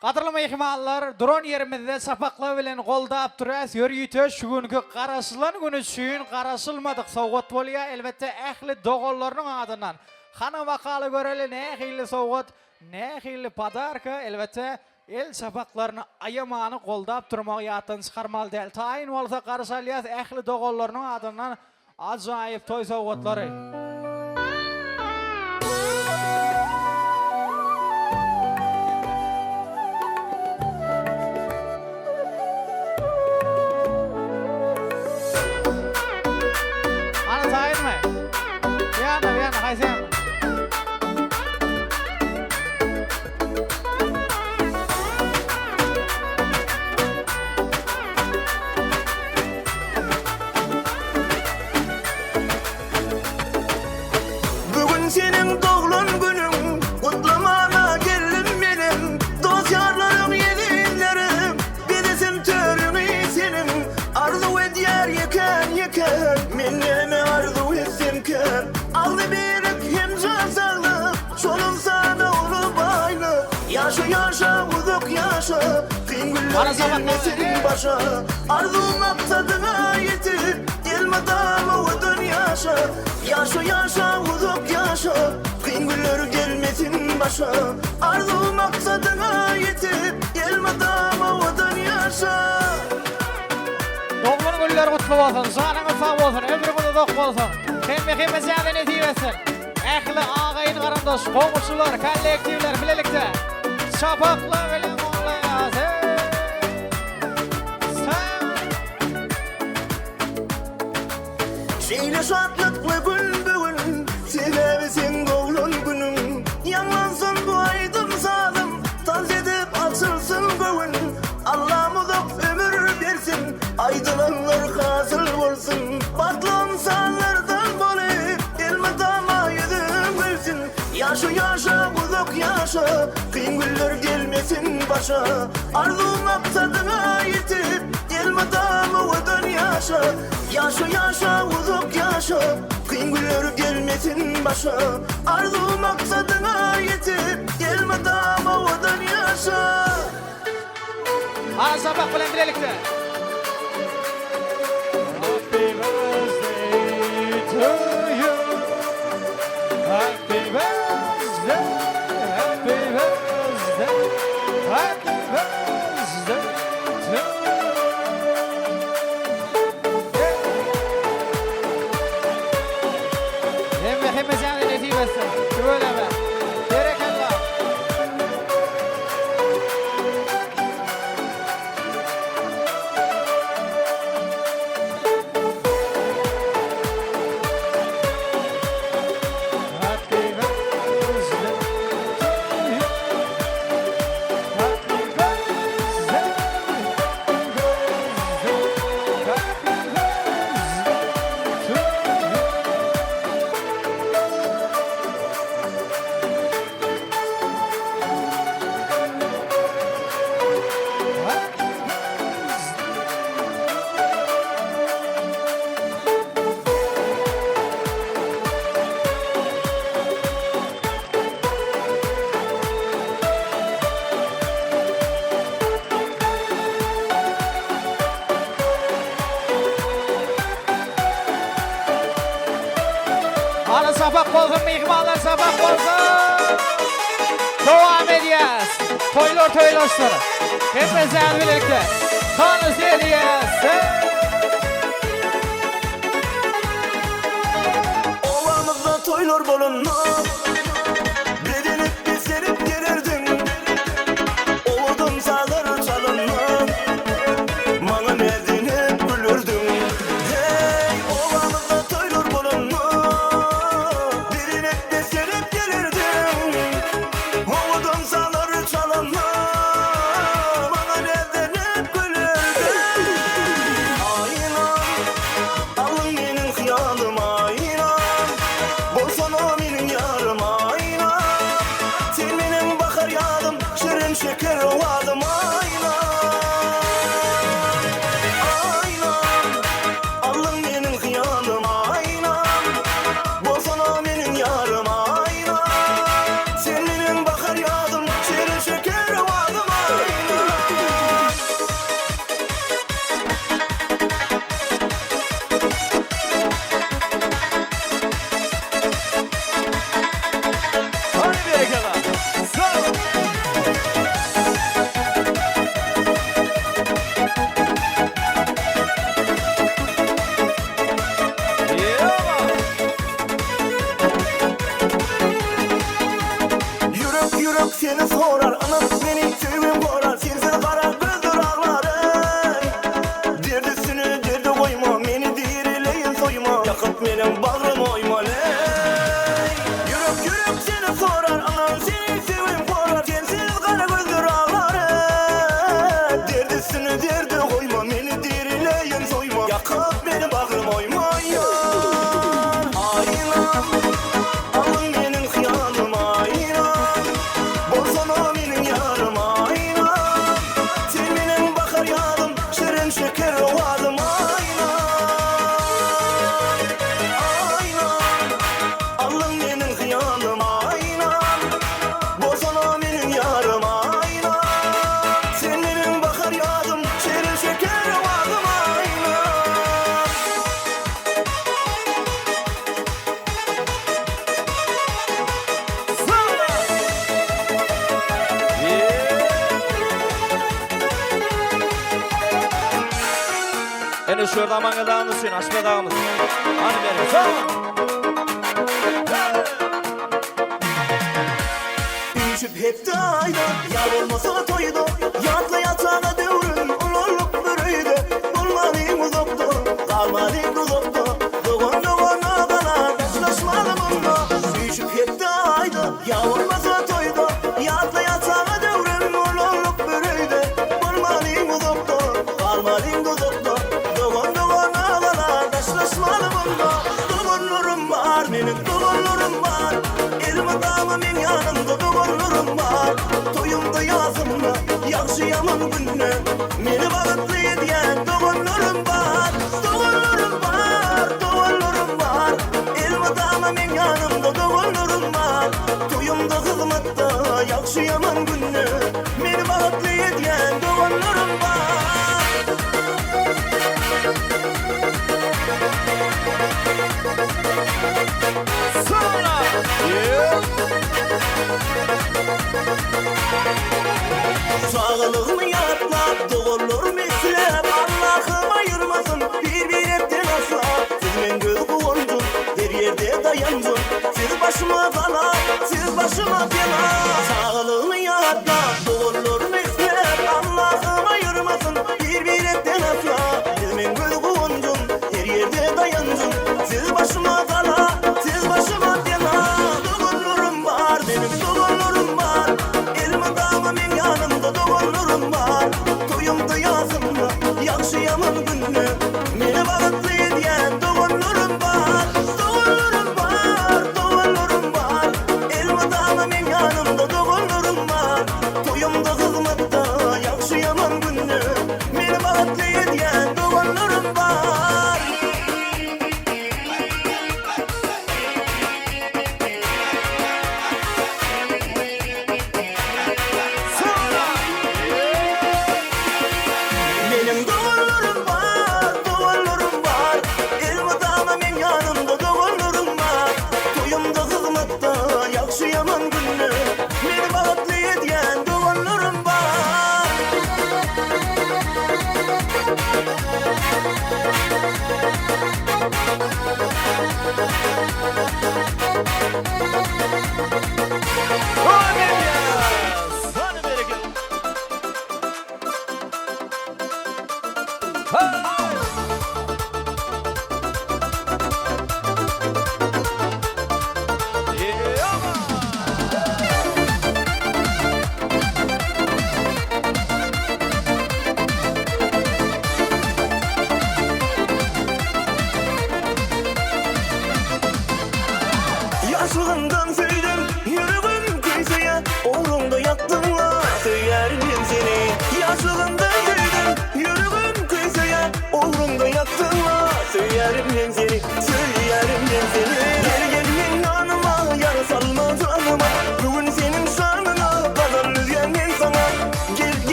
Qadırlama ihmallar, drone yerimizde sapakla bilen goldap duras, ýörýüte şu günkü garaşylan günü üçin garaşylmadyk sowgat bolýar, elbetde ähli dogollaryň adyndan. Hana wakaly göreli nähili sowgat, nähili padarka, elbetde el sapaklaryny ayamany goldap durmak ýatdan çykarmaly däl. Taýin bolsa garaşalyas ähli dogollaryň adyndan ajaýyp toý sowgatlary. Bugün senin doğulan günün, kutlamana geldim benim. Dosyarlarım, yeğenlerim, gidesim törünü senin. Arzu edyer yeken, minnemi arzu etsimken. Aldı birlik hem sağlık, şolun sana olup aynı. Yaşa uzak yaşa, kıyın güller gelmesin başa. Arzu maksadına yetir, gelmeden ovudun yaşa. Yaşa uzak yaşa, kıyın güller gelmesin başa. Arzu maksadına yetir, gelmeden ovudun yaşa. Doğumluň günleri kutlu bolsun, şanyňyz sag bolsun, ömrüňiz uzak bolsun. Hemme zäde netip etsin. Ähli agaýyn garandaş, goňuşlar, kollektiwler bilelikde. Şapakla bilen oglaýas. Şeýle şatlıkly gün bugün, sebebi doğulan günün. Yanlansın bu aydın salym, taz edip açılsın bugün. Allah'ım uzak ömür versin, aydılanlar hasıl bolsun. Batlan sallardan boly, elmadama yüzüm gülsün. Yaşa uzak yaşa, kıyın güller gelmesin başa. Arzu maksadına yetip, elmadama ovudun yaşa. Yaşa uzak yaşa, kıyın güller gelmesin başa. Arzu maksadına yetip, elmadama ovudun yaşa. Ana sabah bilen bilelikde. Happy birthday to you. Happy birthday, happy birthday, happy birthday to you. Hemme zäde netip etsin. Şöyleme. Berekallah. Ana sabah bolsun, mihmanlar sabah bolsun. Devam edýäs. Toýlaşlar. Hemme zäde bilelikde. Tanys edýäs. Ovamızda toylar bolunma, bedenip beserip gelerdin. Ovudum sağlar çalınma, mana nerdin hep gülürdün. Hey, ovamızda toylar bolunma, bedenip beserip gelerdin. Ovudum sağlar çalınma, mana nerdin hep gülürdün. Aynan, alın benim hıyalıma, aynan. Bolsan o benim yarim. Yürek seni sorar, anam beni sevim korar. Sensiz kara gözdür ağlar ey. Derdisini derdi koyma, beni dirileyin soyma. Yakıp benim bağrım oyma ey. Yürek seni sorar, anam seni sevim korar. Sensiz kara gözdür ağlar ey. Derdisini derdi koyma, beni dirileyin soyma. Yakıp benim bağrım oyma ya. Aynan alın benim hıyanım aynan. Borsana benim yarım aynan. Sen benim bakar yarım, şirin şeker ovadım aynan. Aynan alın benim hıyanım aynan. Borsana benim yarım aynan. Sen benim bakar yarım, şirin şeker ovadım aynan. Ene şurada mangadağımız sen, açmadağımız. Hani benim, sağ Düşüp hep dayda, yar olmasa toyda. Yatla yatağına devrin, ululuk bürüydü. Bulmadığım uzakta, kalmadığım uzakta. Doğan doğana kadar taşlaşmadım onunla. Düşüp hep dayda, yar olmasa toyda. Yatla yatağına devrin, ululuk bürüydü. Bulmadığım uzakta, kalmadığım uzakta. Doğan doğana kadar taşlaşmadım onunla. Doğanlarım var, benim doğanlarım var. Elimi damımın yanımda doğanlarım var. Toyumda yazımda, yakşı yaman günne. Beni bağıtlı ediyen doğanlarım var. Doğanlarım var, doğanlarım var. Elimi damımın yanımda doğanlarım var. Toyumda hizmette, yakşı yaman günne. Beni bağıtlı ediyen doğanlarım var. Sonra Sağlığımı yatlap, doğulur mislep. Allah'ım ayırmasın bir etten asla. Siz men göz kuvuncun, her yerde dayancun. Siz başıma bala, siz başıma bela. Sağlığımı yatlap, doğulur mislep. Allah'ım ayırmasın bir etten asla. Siz men göz kuvuncun, her yerde dayancun. Siz başıma bala, siz başıma bela. Doğulurum var, benim doğulurum var. Elimi damımın yanımda doğulurum var. Toyumda yazımda, yakşı yaman günne. Beni bağıtlı ediyen doğulurum var. Doğulurum var, doğulurum var. Elimi damımın yanımda doğulurum var. Toyumda hizmette, yakşı yaman günne. Beni bağıtlı ediyen doğulurum var. Benim doğullarım var, doğullarım var. Elimi damımın yanımda doğullarım var. Toyumda hizmette, yakşı yaman günne. Beni bağıtlı ediyen doğullarım var. Hani bereket.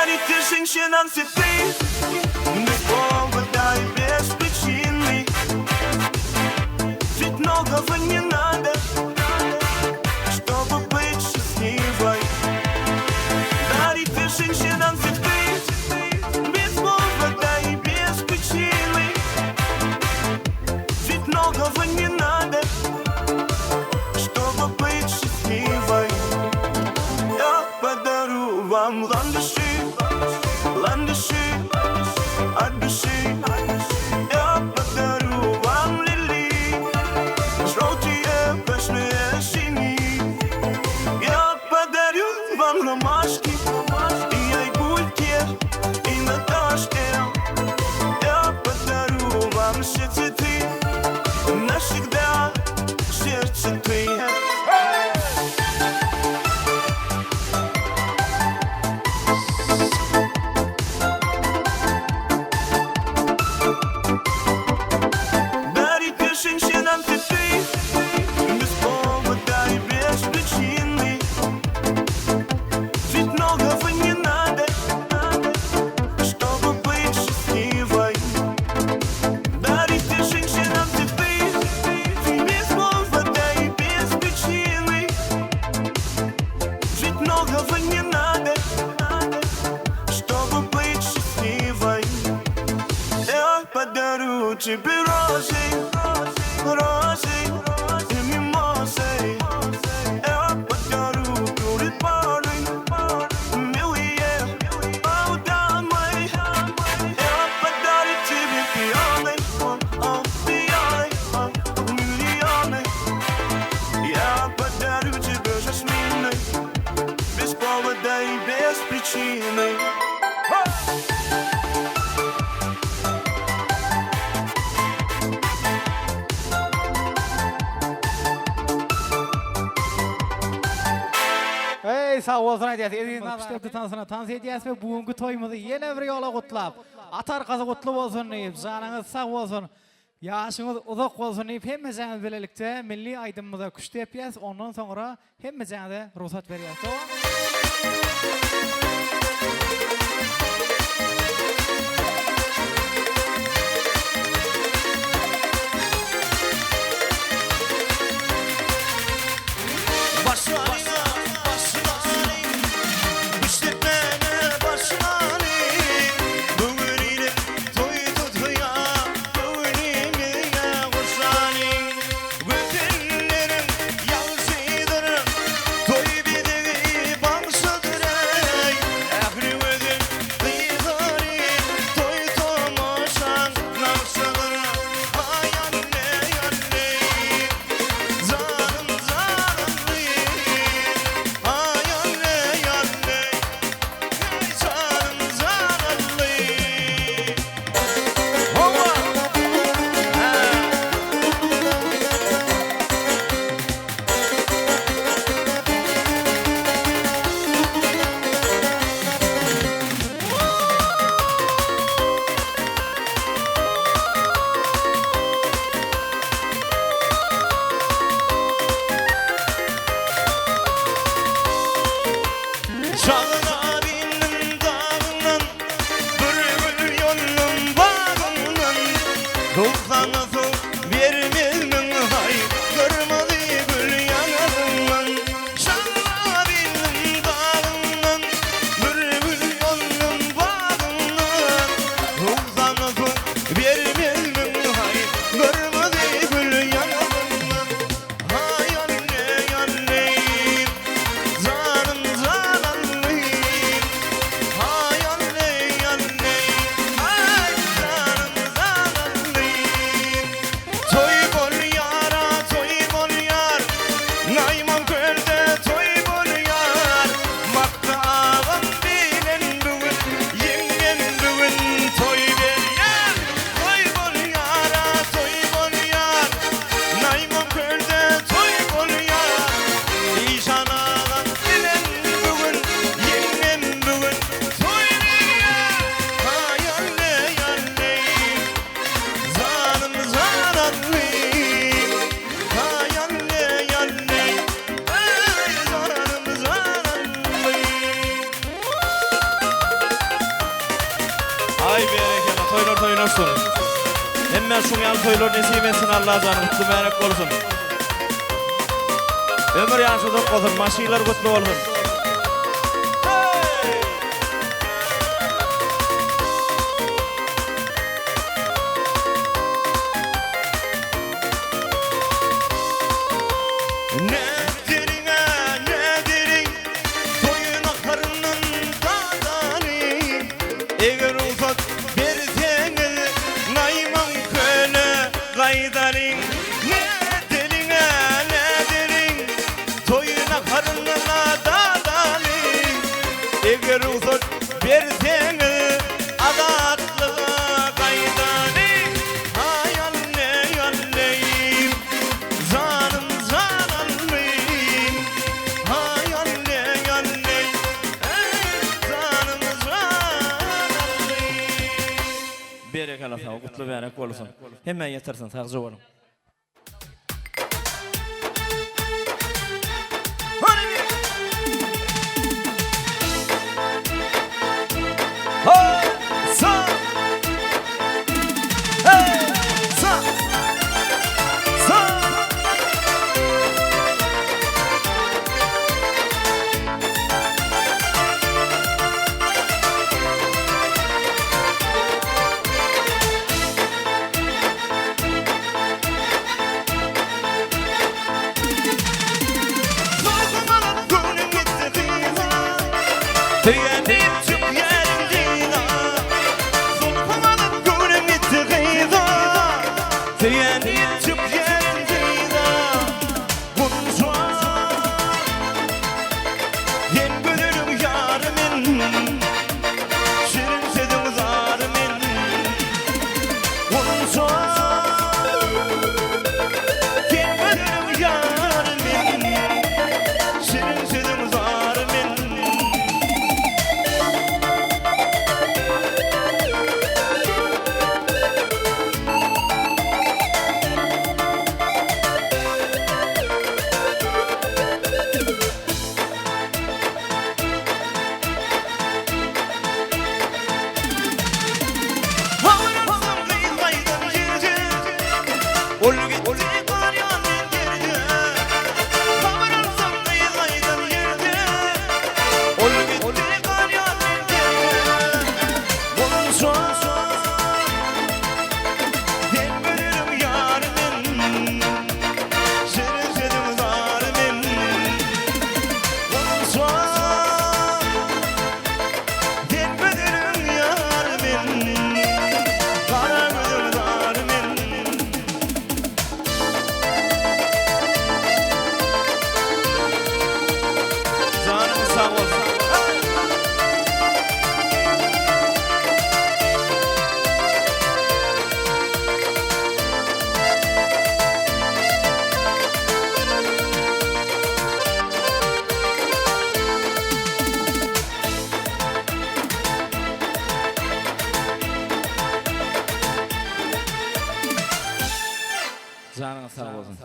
Дарит ты женщинам цветы, без повода и без причины. Ведь многого не надо, чтобы быть счастливой. Дарит ты женщинам цветы, без повода и без причины. Ведь многого не надо, чтобы быть счастливой. Я подарю вам ландыши, ландыши от души. Я подарю вам лили, желтые, пышные, синие. Я подарю вам ромашки, и айгульки, и Наташки. Я подарю вам все цветы, навсегда сердце ты. Дарит ты женщинам цветы, без повода и без причины. Ведь многого не надо, чтобы быть счастливой. Дарит ты женщинам цветы, без повода и без причины. Ведь многого не надо, чтобы быть счастливой. Я подарю тебе розы, розы и мимозы. Я подарю тюльпаны, милые дамы. Я подарю тебе пионы, пионы, миллионы. Я подарю тебе жасмины, без повода и без причины. Ey sağ olsun aydyat. Edin başlapdy tansana tans edýäsmi bugunky toýmyzy ýene bir ýola gutlap. Atar gazy gutly bolsun diýip, janyňyz sag bolsun. Ýaşyňyz uzak bolsun diýip hemmeňiz bilelikde milli aýdymyza kuşdy ýapýas. Ondan soňra hemmeňize ruhsat berýäs. Başlarına, başlarına, işletmene başlarına. Bugünüyle toy tutuya, bugünüyle kuşlarına. Güzellerin yalısıdır, toy bideği bağışıdır. Ahri ödün kıyıları, toy tomaşan nakşıdır. Ay anne, anne, zanım zanım. Ay anne, anne, zanım zanım. Hova! Çalın abinin dağından, bülbül yolun bağından. Tufana soğuk vermezmin hay, kırmadı gül yanağından. Çalın abinin dağından, bülbül yolun bağından. Tufana soğuk vermezmin hay, kırmadı gül yanağından. Hay anne, anne, zanım zanım. bereketi. Toylar toynaşsın. Hemen şu yan toylar nasip etsin Allah canı kutlu mübarek olsun. Ömür yaşı uzak olsun, maşiler kutlu olsun. Eger uzat berseniz nayman köle gaydaring ne deline ne derin toyuna karnına dadaling eger uzat berseniz adatlığa gaydaring hayal ne yalleyim zanım zanalmayım hayal ne yalleyim zanım Berekallah sağ ol, kutlu berek olsun. Hemen yatırsın, sağcı olun. Tüyendim çık yerindina Zulkumanın gönlüm gitti kıyıda Tüyendim çık yerindina Bunca Yen gönlüm yarımın Şirin sedim zarımın Bunca Yen gönlüm yarımın Şirin sedim zarımın Canın sağ olsun.